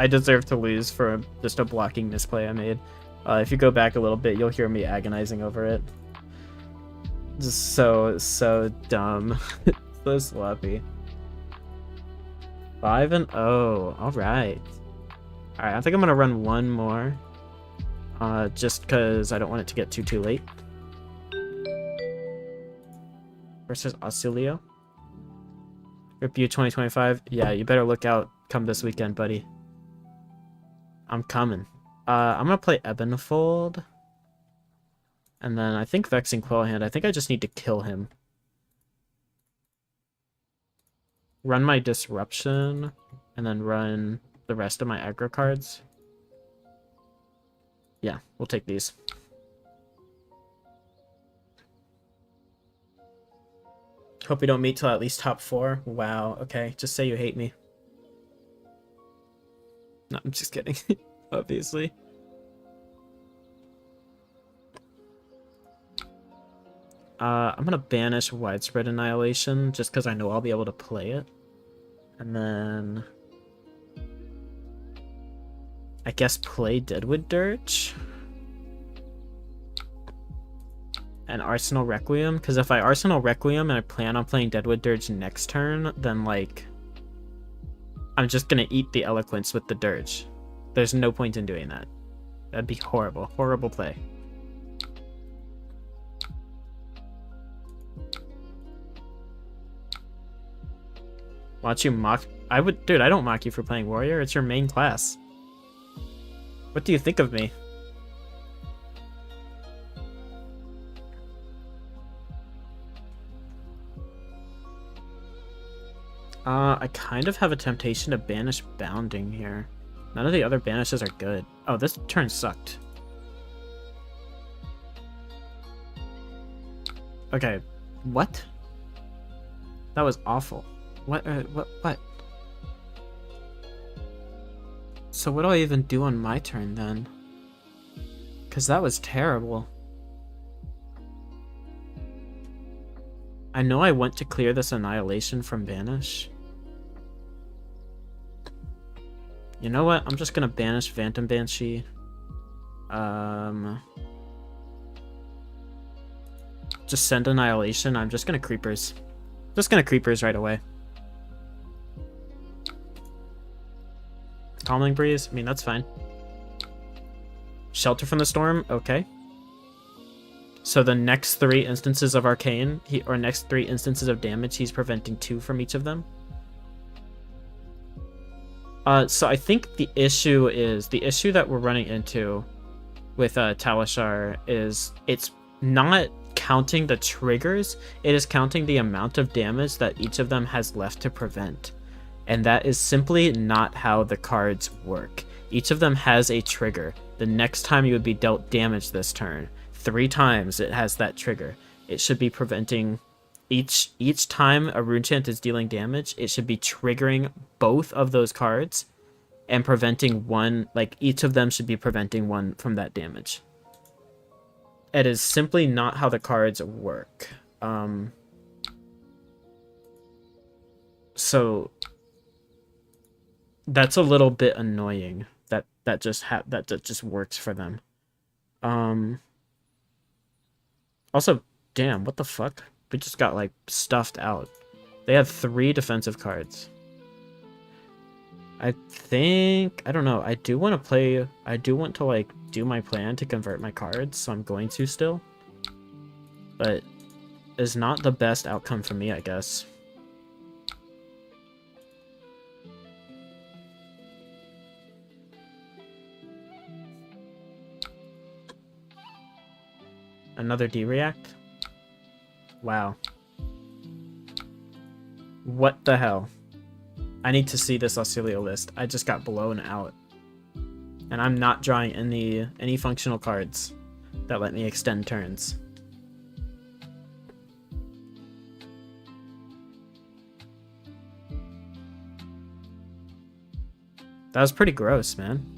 deserve to lose for just a blocking misplay I made. If you go back a little bit, you'll hear me agonizing over it. Just so dumb. So sloppy. 5-0. Alright. Alright, I think I'm gonna run one more. Just because I don't want it to get too late. Versus Ausilio. Rip you 2025. Yeah, you better look out come this weekend, buddy. I'm coming. I'm gonna play Ebonfold. And then I think Vexing Quillhand. I think I just need to kill him. Run my Disruption. And then run the rest of my aggro cards. Yeah, we'll take these. Hope we don't meet till at least top 4. Wow, okay. Just say you hate me. No, I'm just kidding. Obviously. I'm gonna banish Widespread Annihilation just because I know I'll be able to play it. And then I guess play Deadwood Dirge. And Arsenal Requiem, because if I Arsenal Requiem and I plan on playing Deadwood Dirge next turn, then like I'm just gonna eat the Eloquence with the Dirge. There's no point in doing that. That'd be horrible. Horrible play. Watch you mock... Dude, I don't mock you for playing Warrior. It's your main class. What do you think of me? I kind of have a temptation to banish Bounding here. None of the other banishes are good. Oh, this turn sucked. Okay, what? That was awful. What? So what do I even do on my turn then? Because that was terrible. I know I went to clear this Annihilation from Banish. You know what? I'm just gonna banish Phantom Banshee. Just send Annihilation. I'm just gonna Creepers. Just gonna Creepers right away. Calming Breeze? I mean, that's fine. Shelter from the Storm? Okay. So the next 3 instances of Arcane, or next 3 instances of damage, he's preventing 2 from each of them. So I think the issue that we're running into with Talishar is it's not counting the triggers, it is counting the amount of damage that each of them has left to prevent. And that is simply not how the cards work. Each of them has a trigger. The next time you would be dealt damage this turn, 3 times it has that trigger. It should be preventing each time a rune chant is dealing damage, it should be triggering both of those cards and preventing one, like each of them should be preventing one from that damage. It is simply not how the cards work. So that's a little bit annoying that just works for them. Also, damn, what the fuck? We just got like stuffed out. They have 3 defensive cards. I don't know. I do want to like do my plan to convert my cards, so I'm going to still. But it's not the best outcome for me, I guess. Another D-React? Wow. What the hell? I need to see this Auxilio list. I just got blown out. And I'm not drawing any functional cards that let me extend turns. That was pretty gross, man.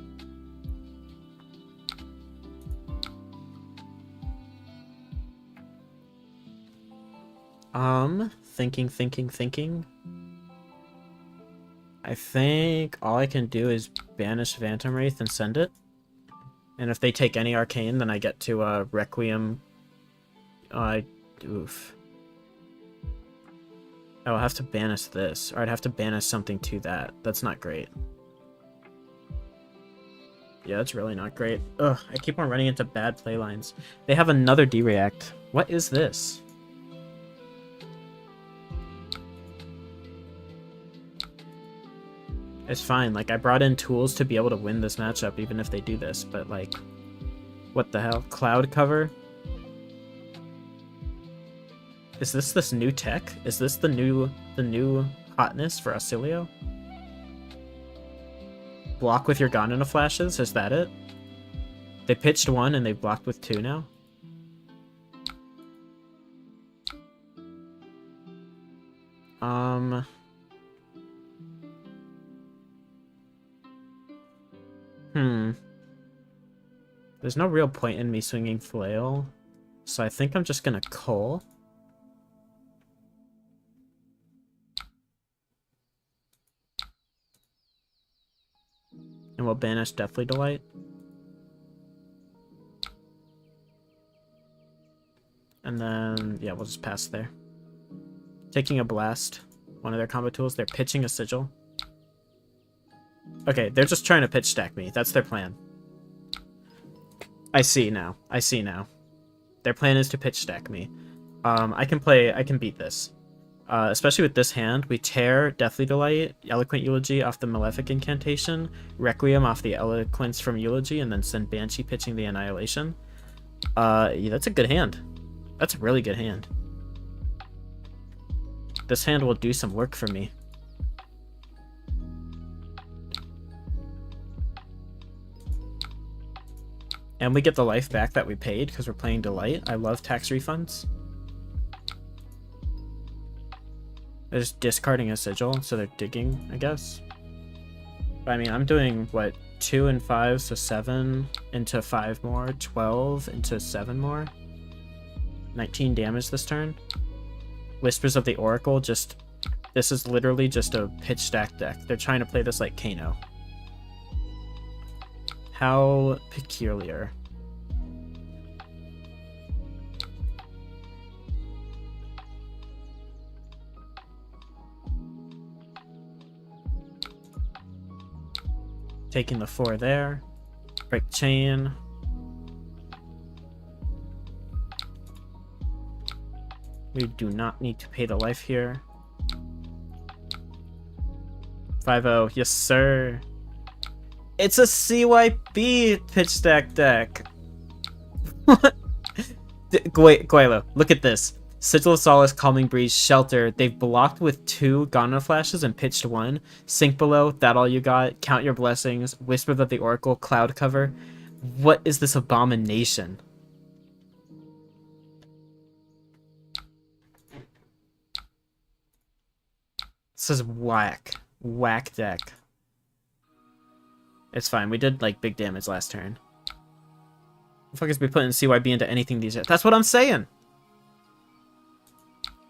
Thinking. I think all I can do is banish Phantom Wraith and send it. And if they take any Arcane, then I get to Requiem. Oof. Oh, I'll have to banish this. Or I'd have to banish something to that. That's not great. Yeah, that's really not great. Ugh, I keep on running into bad playlines. They have another D-React. What is this? It's fine. Like, I brought in tools to be able to win this matchup, even if they do this. But, like, what the hell? Cloud cover? Is this new tech? Is this the new hotness for Auxilio? Block with your Ganona flashes? Is that it? They pitched 1 and they blocked with 2 now? There's no real point in me swinging Flail, so I think I'm just gonna cull. And we'll banish Deathly Delight. And then, yeah, we'll just pass there. Taking a Blast, one of their combo tools. They're pitching a Sigil. Okay, they're just trying to pitch stack me. That's their plan. I see now. I see now. Their plan is to pitch stack me. I can beat this. Especially with this hand, we tear Deathly Delight, Eloquent Eulogy off the Malefic Incantation, Requiem off the Eloquence from Eulogy, and then send Banshee pitching the Annihilation. Yeah, that's a good hand. That's a really good hand. This hand will do some work for me. And we get the life back that we paid because we're playing Delight. I love tax refunds. They're just discarding a sigil, so they're digging, I guess. But I mean, I'm doing, what, 2 and 5, so 7 into 5 more, 12 into 7 more. 19 damage this turn. Whispers of the Oracle, just... This is literally just a pitch stack deck. They're trying to play this like Kano. How peculiar. Taking the 4 there. Break chain. We do not need to pay the life here. 5-0. Yes, sir. It's a CYP pitch stack deck. Wait, Guaylo, look at this. Sigil of Solace, Calming Breeze, Shelter. They've blocked with 2 Ghana Flashes and pitched 1. Sink Below, that all you got. Count Your Blessings, Whisper of the Oracle, Cloud Cover. What is this abomination? This is whack. Whack deck. It's fine. We did, like, big damage last turn. The fuck is we putting CYB into anything these days? That's what I'm saying!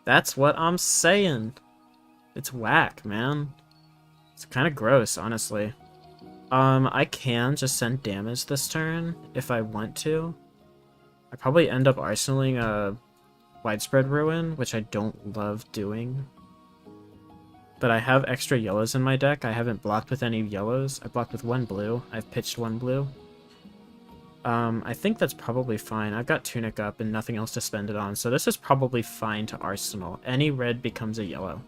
That's what I'm saying. It's whack, man. It's kind of gross, honestly. I can just send damage this turn if I want to. I probably end up arsenaling a Widespread Ruin, which I don't love doing. But I have extra yellows in my deck. I haven't blocked with any yellows. I blocked with 1 blue. I've pitched 1 blue. I think that's probably fine. I've got Tunic up and nothing else to spend it on, so this is probably fine to Arsenal. Any red becomes a yellow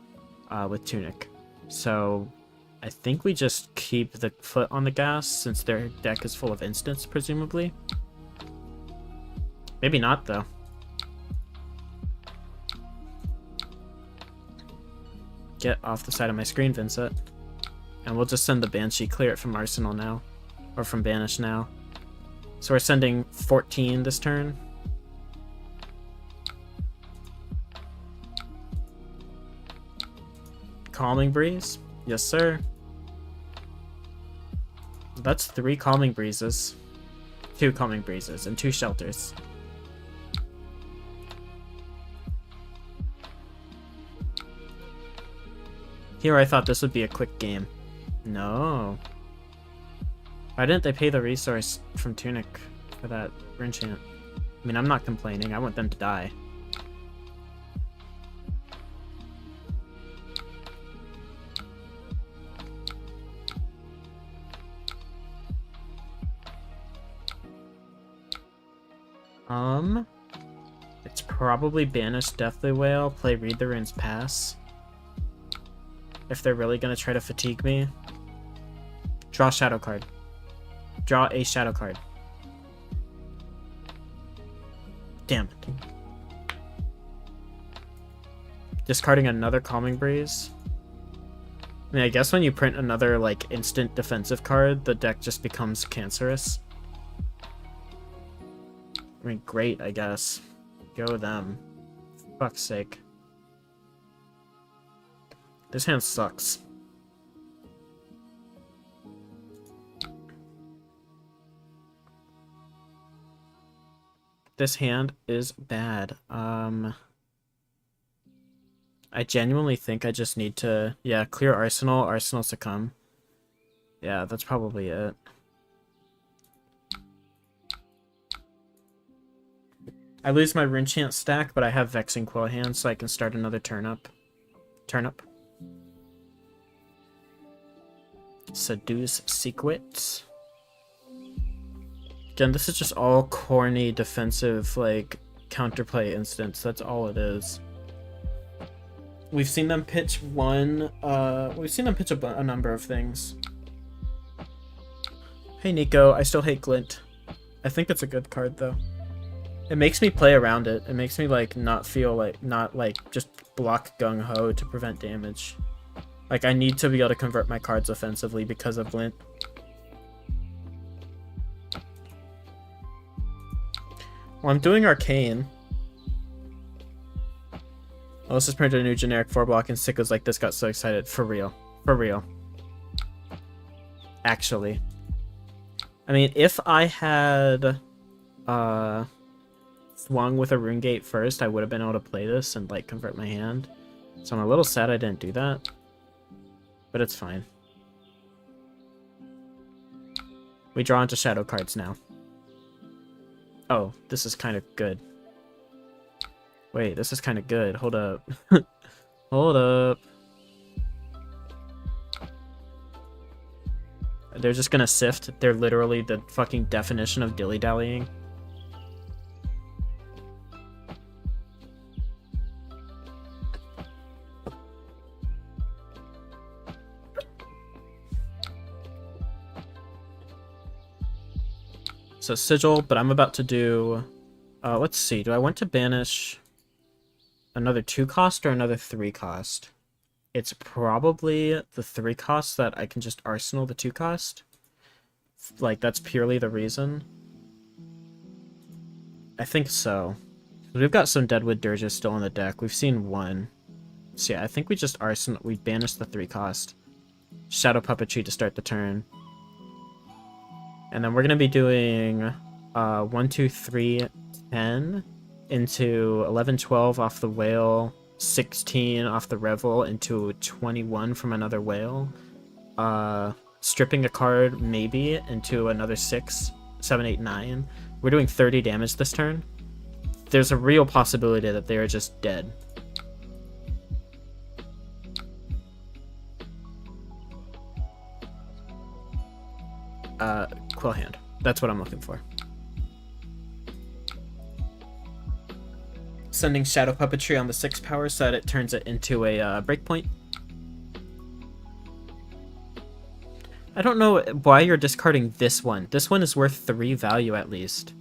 with Tunic. So I think we just keep the foot on the gas since their deck is full of instants, presumably. Maybe not, though. Get off the side of my screen, Vincent. And we'll just send the Banshee, clear it from Arsenal now. Or from Banish now. So we're sending 14 this turn. Calming Breeze. Yes, sir. That's 3 Calming Breezes. 2 Calming Breezes and 2 Shelters. Here I thought this would be a quick game. No. Why didn't they pay the resource from Tunic for that enchant? I mean, I'm not complaining. I want them to die. It's probably banish Deathly Wail, play Read the Runes, pass. If they're really gonna try to fatigue me. Draw Shadow card. Draw a Shadow card. Damn it. Discarding another Calming Breeze. I mean, I guess when you print another, like, instant defensive card, the deck just becomes cancerous. I mean, great, I guess. Go them. For fuck's sake. This hand sucks. This hand is bad. I genuinely think I just need to... Yeah, clear Arsenal, Arsenal succumb. Yeah, that's probably it. I lose my Rinchant stack, but I have Vexing Quill hand, so I can start another turn up. Seduce Secret. Again, this is just all corny defensive, like, counterplay instance. That's all it is. We've seen them pitch a number of things. Hey Nico, I still hate Glint. I think it's a good card though. It makes me play around it. It makes me like not just block gung ho to prevent damage. Like I need to be able to convert my cards offensively because of Glint. Well, I'm doing Arcane. Oh, let's just print a new generic 4-block, and sickos like this got so excited. For real. For real. Actually. I mean, if I had swung with a Rune Gate first, I would have been able to play this and, like, convert my hand. So I'm a little sad I didn't do that. But it's fine. We draw into shadow cards now. Oh, this is kind of good. Wait, this is kind of good. Hold up. Hold up. They're just gonna sift. They're literally the fucking definition of dilly-dallying. So Sigil, but I'm about to do... let's see. Do I want to banish another 2-cost or another 3-cost? It's probably the 3-cost that I can just arsenal the 2-cost. Like, that's purely the reason. I think so. We've got some Deadwood Dirges still in the deck. We've seen one. So yeah, I think we just we banish the 3-cost. Shadow Puppetry to start the turn. And then we're going to be doing 1, 2, 3, 10 into 11, 12 off the whale, 16 off the revel into 21 from another whale. Stripping a card maybe into another 6, 7, 8, 9. We're doing 30 damage this turn. There's a real possibility that they are just dead. Quill Hand. That's what I'm looking for. Sending Shadow Puppetry on the 6 power so that it turns it into a breakpoint. I don't know why you're discarding this one. This one is worth 3 value at least.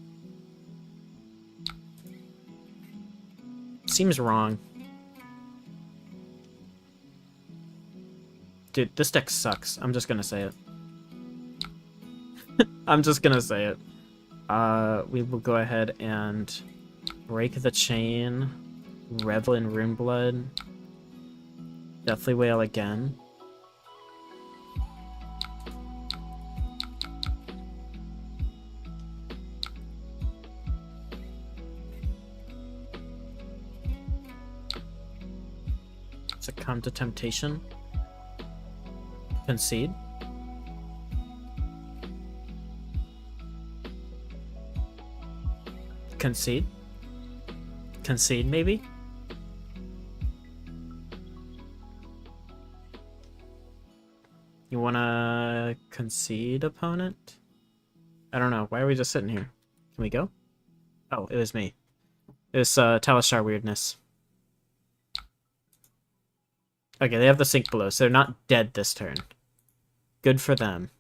Seems wrong. Dude, this deck sucks. I'm just gonna say it. I'm just gonna say it. We will go ahead and break the chain, revel in Runeblood, Deathly Wail again. Succumb to Temptation. Concede. Concede. Concede, maybe? You wanna concede, opponent? I don't know. Why are we just sitting here? Can we go? Oh, it was me. It was Talishar weirdness. Okay, they have the sink below, so they're not dead this turn. Good for them.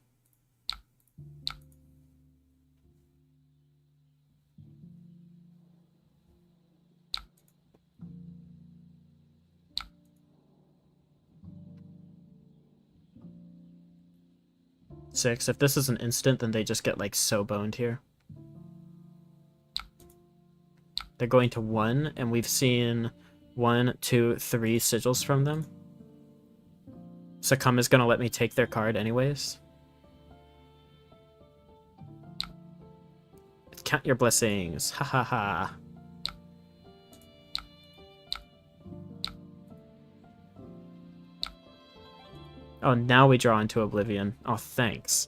Six. If this is an instant, then they just get like so boned here. They're going to 1, and we've seen 1, 2, 3 sigils from them. Succumb is gonna let me take their card anyways. Count your blessings. Ha ha ha. Oh, now we draw into Oblivion. Oh, thanks.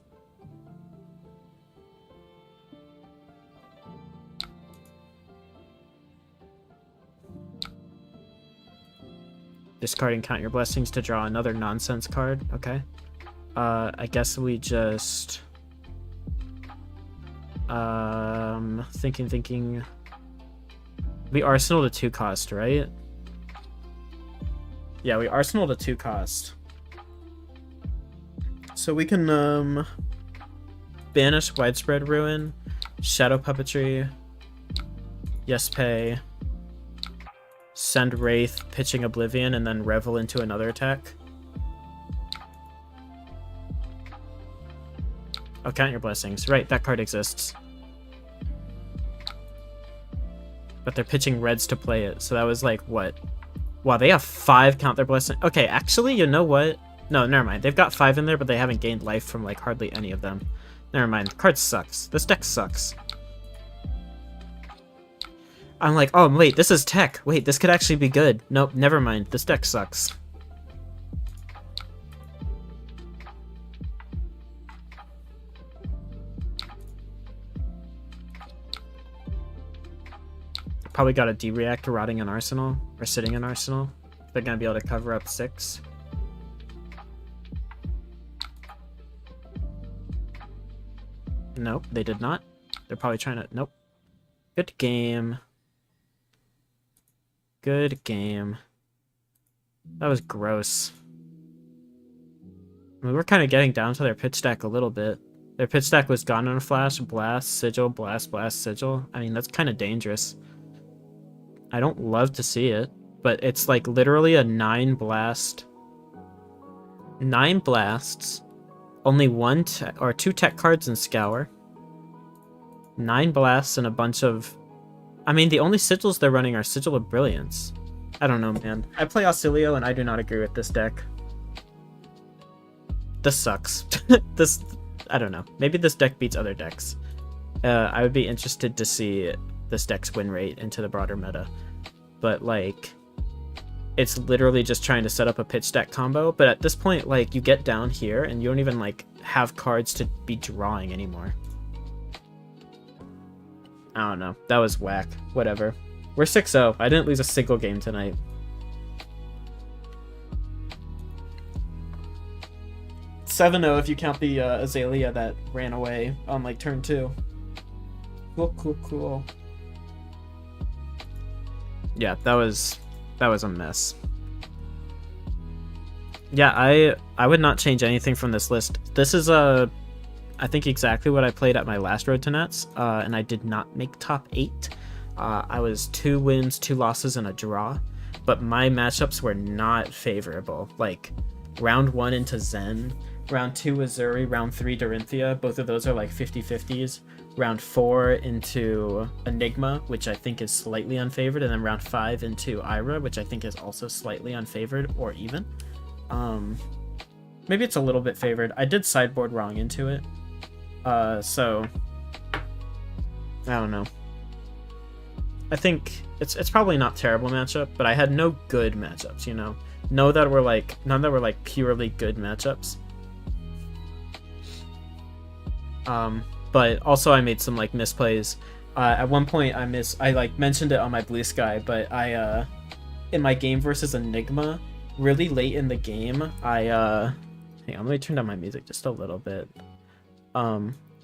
Discarding Count Your Blessings to draw another nonsense card. Okay. I guess we just... thinking. We Arsenal to 2 cost, right? Yeah, we Arsenal to 2 cost. So we can, banish Widespread Ruin, Shadow Puppetry, Yes Pay, send Wraith, pitching Oblivion, and then Revel into another attack. Oh, count your blessings. Right, that card exists. But they're pitching reds to play it, so that was like, what? Wow, they have 5 count their blessing. Okay, actually, you know what? No, never mind. They've got 5 in there, but they haven't gained life from like hardly any of them. Never mind. The card sucks. This deck sucks. I'm like, oh, wait, this is tech. Wait, this could actually be good. Nope, never mind. This deck sucks. Probably got a D-React rotting in Arsenal, or sitting in Arsenal. They're going to be able to cover up 6. Nope, they did not. They're probably trying to... Nope. Good game. Good game. That was gross. I mean, we're kind of getting down to their pitch stack a little bit. Their pitch stack was gone in a flash, blast, sigil, blast, blast, sigil. I mean, that's kind of dangerous. I don't love to see it, but it's like literally a 9 blast. 9 blasts. Only 1 or 2 tech cards in Scour. 9 blasts and a bunch of... I mean, the only sigils they're running are Sigil of Brilliance. I don't know, man. I play Auxilio and I do not agree with this deck. This sucks. This... I don't know. Maybe this deck beats other decks. I would be interested to see this deck's win rate into the broader meta. But, like... It's literally just trying to set up a pitch stack combo, but at this point, like, you get down here and you don't even, like, have cards to be drawing anymore. I don't know. That was whack. Whatever. We're 6-0. I didn't lose a single game tonight. (7-0) if you count the Azalea that ran away on, like, turn 2. Cool. Yeah, that was a mess. Yeah, I would not change anything from this list. This is I think exactly what I played at my last Road to Nets, and I did not make top 8. I was 2 wins, 2 losses, and a draw, but my matchups were not favorable. Like, round 1 into Zen, round 2 Azuri, round 3 Dorinthia, both of those are like 50-50s. Round 4 into Enigma, which I think is slightly unfavored, and then round 5 into Ira, which I think is also slightly unfavored, or even. Maybe it's a little bit favored. I did sideboard wrong into it. So I don't know. I think it's probably not terrible matchup, but I had no good matchups, you know. None that were like purely good matchups. But also I made some like misplays. At one point I like mentioned it on my Blue Sky, but I in my game versus Enigma, really late in the game, hang on, let me turn down my music just a little bit.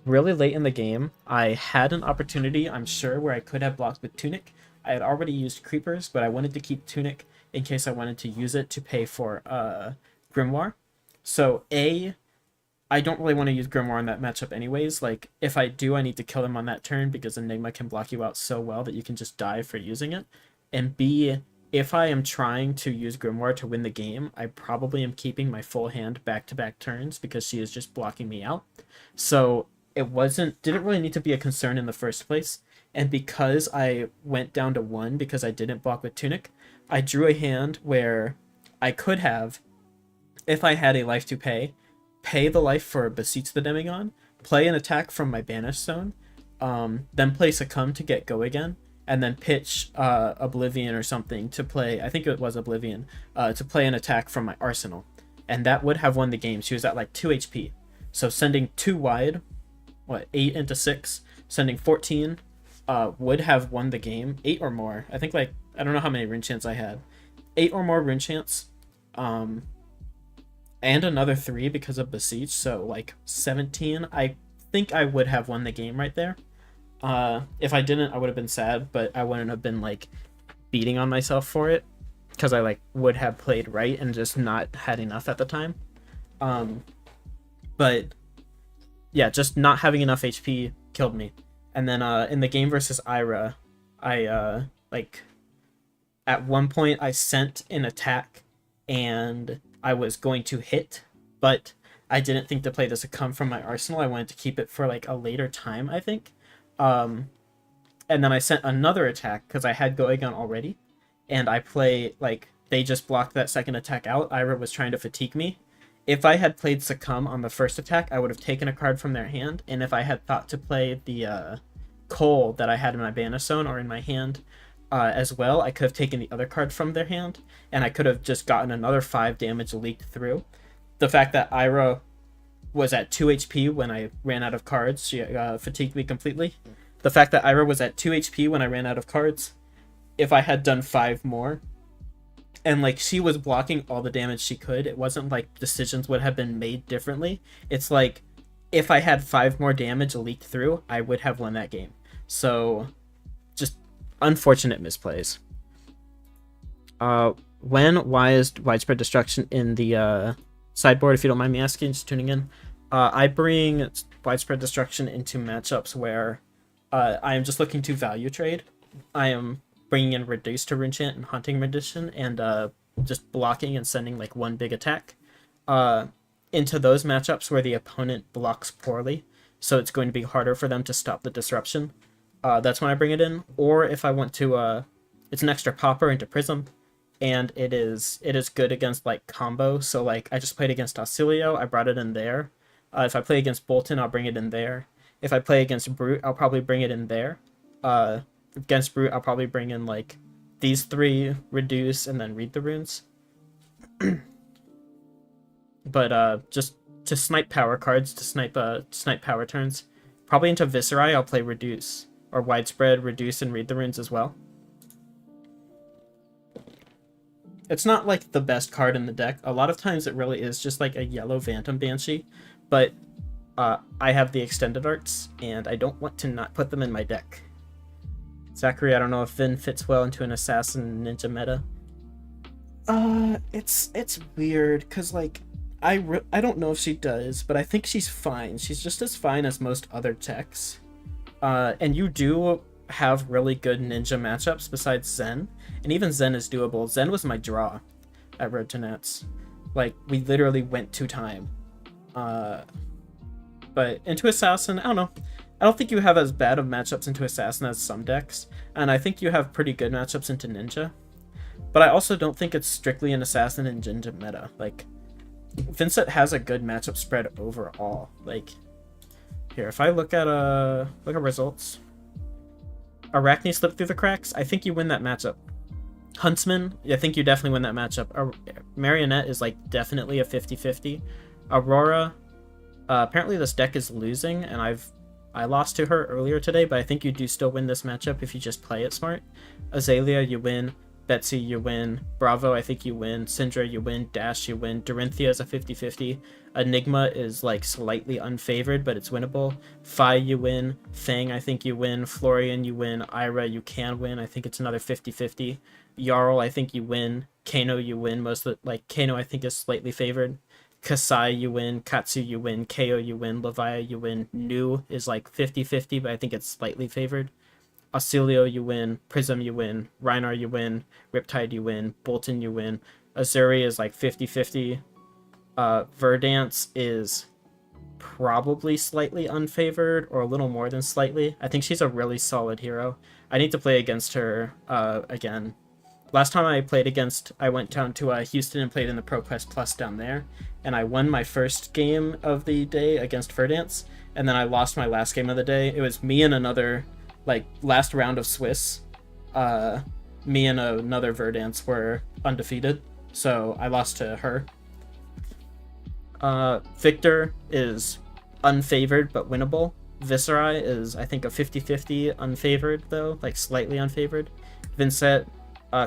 Really late in the game, I had an opportunity, I'm sure, where I could have blocked with Tunic. I had already used Creepers, but I wanted to keep Tunic in case I wanted to use it to pay for Grimoire. So I don't really want to use Grimoire in that matchup anyways. Like, if I do, I need to kill him on that turn because Enigma can block you out so well that you can just die for using it. And B, if I am trying to use Grimoire to win the game, I probably am keeping my full hand back-to-back turns because she is just blocking me out. So it didn't really need to be a concern in the first place. And because I went down to 1 because I didn't block with Tunic, I drew a hand where I could have, if I had a life to pay the life for Beseech the Demigod, play an attack from my Banish Zone, then play Succumb to get Go Again, and then pitch Oblivion or something to play, I think it was Oblivion, to play an attack from my Arsenal. And that would have won the game. She was at like 2 HP. So sending 2 wide, 8 into 6, sending 14, would have won the game. 8 or more. I think, like, I don't know how many rune chants I had. 8 or more rune chants. and another 3 because of Beseech, so like 17. I think I would have won the game right there. If I didn't, I would have been sad, but I wouldn't have been like beating on myself for it because I like would have played right and just not had enough at the time. But yeah, just not having enough HP killed me. And then in the game versus Ira, I like at one point I sent an attack and I was going to hit, but I didn't think to play the succumb from my arsenal. I wanted to keep it for like a later time, I think. And then I sent another attack because I had Goegon already, and I play like they just blocked that second attack out. Ira was trying to fatigue me. If I had played Succumb on the first attack, I would have taken a card from their hand, and if I had thought to play the Coal that I had in my Banasone or in my hand as well, I could have taken the other card from their hand, and I could have just gotten another 5 damage leaked through. The fact that Ira was at 2 HP when I ran out of cards, she fatigued me completely. The fact that Ira was at 2 HP when I ran out of cards, if I had done 5 more, and like she was blocking all the damage she could, it wasn't like decisions would have been made differently. It's like if I had 5 more damage leaked through, I would have won that game. So just unfortunate misplays. Why is widespread destruction in the sideboard, if you don't mind me asking, just tuning in? I bring widespread destruction into matchups where I am just looking to value trade. I am bringing in Reduce to Runechant and Hunting Rendition and just blocking and sending like one big attack into those matchups where the opponent blocks poorly, so it's going to be harder for them to stop the disruption. That's when I bring it in. Or if I want to, it's an extra popper into Prism, and it is good against like combo. So like I just played against Auxilio, I brought it in there. If I play against Bolton, I'll bring it in there. If I play against Brute, I'll probably bring it in there. Against Brute, I'll probably bring in like these 3, Reduce, and then Read the Runes. But just to snipe power cards, to snipe power turns, probably into Viscerai, I'll play Reduce. Or Widespread, Reduce, and Read the Runes as well. It's not like the best card in the deck. A lot of times it really is just like a yellow Phantom Banshee, but I have the extended arts, and I don't want to not put them in my deck. Zachary, I don't know if Vin fits well into an Assassin Ninja meta. It's weird, because, like, I don't know if she does, but I think she's fine. She's just as fine as most other techs. And you do have really good ninja matchups besides Zen, and even Zen is doable. Zen was my draw at Road to Nats. Like, we literally went to time. But into Assassin, I don't know. I don't think you have as bad of matchups into Assassin as some decks, and I think you have pretty good matchups into Ninja. But I also don't think it's strictly an Assassin and Ninja meta. Like, Vincent has a good matchup spread overall. Like, here, if I look at results, Arachne slipped through the cracks. I think you win that matchup. Huntsman, I think you definitely win that matchup. Marionette is like definitely a 50-50. Aurora, apparently this deck is losing, and I lost to her earlier today, but I think you do still win this matchup if you just play it smart. Azalea, you win. Betsy, you win. Bravo, I think you win. Syndra, you win. Dash, you win. Dorinthia is a 50-50. Enigma is like slightly unfavored, but it's winnable. Phi, you win. Fang, I think you win. Florian, you win. Ira, you can win. I think it's another 50-50. Jarl, I think you win. Kano, you win. Kano, I think is slightly favored. Kasai, you win. Katsu, you win. Ko, you win. Leviah, you win. Nu is like 50-50, but I think it's slightly favored. Auxilio, you win. Prism, you win. Reinar, you win. Riptide, you win. Bolton, you win. Azuri is like 50-50. Verdance is probably slightly unfavored, or a little more than slightly. I think she's a really solid hero. I need to play against her again. Last time I played against, I went down to Houston and played in the ProQuest Plus down there, and I won my first game of the day against Verdance, and then I lost my last game of the day. It was me and another, like, last round of Swiss. Me and another Verdance were undefeated, so I lost to her. Victor is unfavored but winnable. Viscerai is, I think, a 50-50 unfavored, though, like slightly unfavored. Vincent,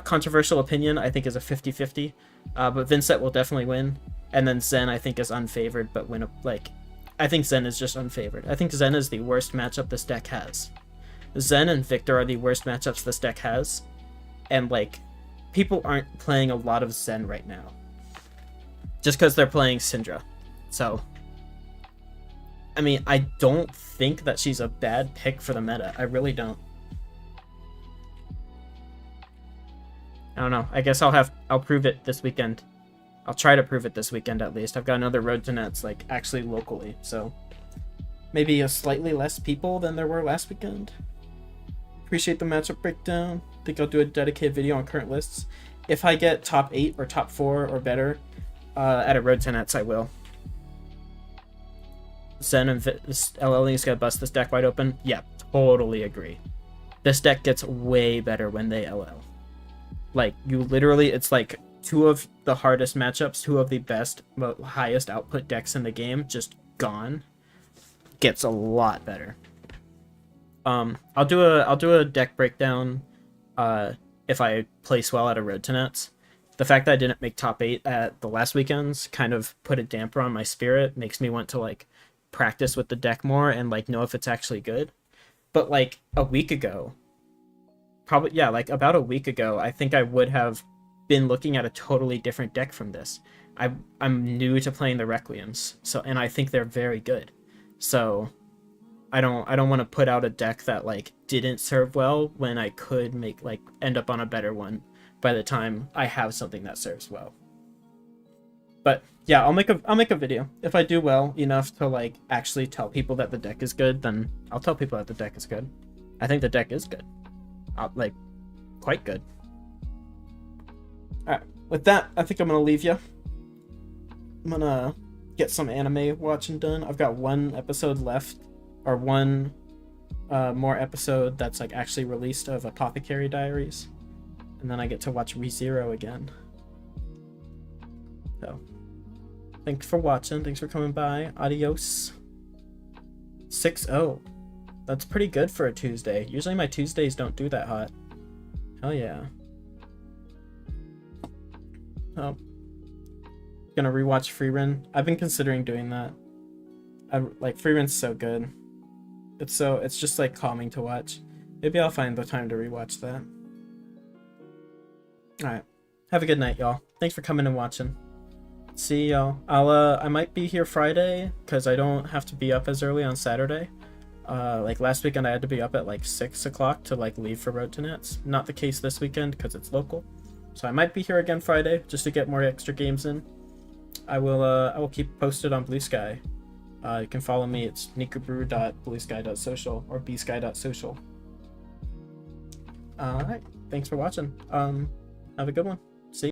controversial opinion, I think is a 50-50, but Vincent will definitely win. And then Zen, I think, is unfavored, but I think Zen is just unfavored. I think Zen is the worst matchup this deck has. Zen and Victor are the worst matchups this deck has. And, like, people aren't playing a lot of Zen right now. Just because they're playing Syndra. So, I mean, I don't think that she's a bad pick for the meta. I really don't. I don't know. I guess I'll prove it this weekend. I'll try to prove it this weekend at least. I've got another Road to Nets, like, actually locally, so maybe a slightly less people than there were last weekend. Appreciate the matchup breakdown. Think I'll do a dedicated video on current lists. If I get top 8 or top 4 or better at a Road to Nets, I will. Zen and LL is gonna bust this deck wide open. Yeah, totally agree. This deck gets way better when they LL. Like, you literally, it's like 2 of the hardest matchups, 2 of the best, highest output decks in the game, just gone. Gets a lot better. I'll do a deck breakdown if I place well at a Road to Nets. The fact that I didn't make top 8 at the last weekends kind of put a damper on my spirit, makes me want to, like, practice with the deck more and, like, know if it's actually good. But, like, a week ago, about a week ago, I think I would have been looking at a totally different deck from this. I'm new to playing the Requiems, and I think they're very good. So I don't want to put out a deck that, like, didn't serve well when I could end up on a better one by the time I have something that serves well. But yeah, I'll make a video. If I do well enough to, like, actually tell people that the deck is good, then I'll tell people that the deck is good. I think the deck is good. Like, quite good. Alright, with that, I think I'm gonna leave you. I'm gonna get some anime watching done. I've got 1 episode left, or 1 more episode that's, like, actually released of Apothecary Diaries, and then I get to watch ReZero again. So, thanks for watching. Thanks for coming by. Adios. 6-0. That's pretty good for a Tuesday. Usually my Tuesdays don't do that hot. Hell yeah. Oh. Gonna rewatch Freerun. I've been considering doing that. Freerun's so good. It's just, like, calming to watch. Maybe I'll find the time to rewatch that. Alright. Have a good night, y'all. Thanks for coming and watching. See y'all. I might be here Friday, because I don't have to be up as early on Saturday. Like, last weekend I had to be up at, like, 6 o'clock to, like, leave for Road to Nets. Not the case this weekend, because it's local. So I might be here again Friday, just to get more extra games in. I will keep posted on Blue Sky. You can follow me. It's nikubrew.bluesky.social or bsky.social. Alright, thanks for watching. Have a good one.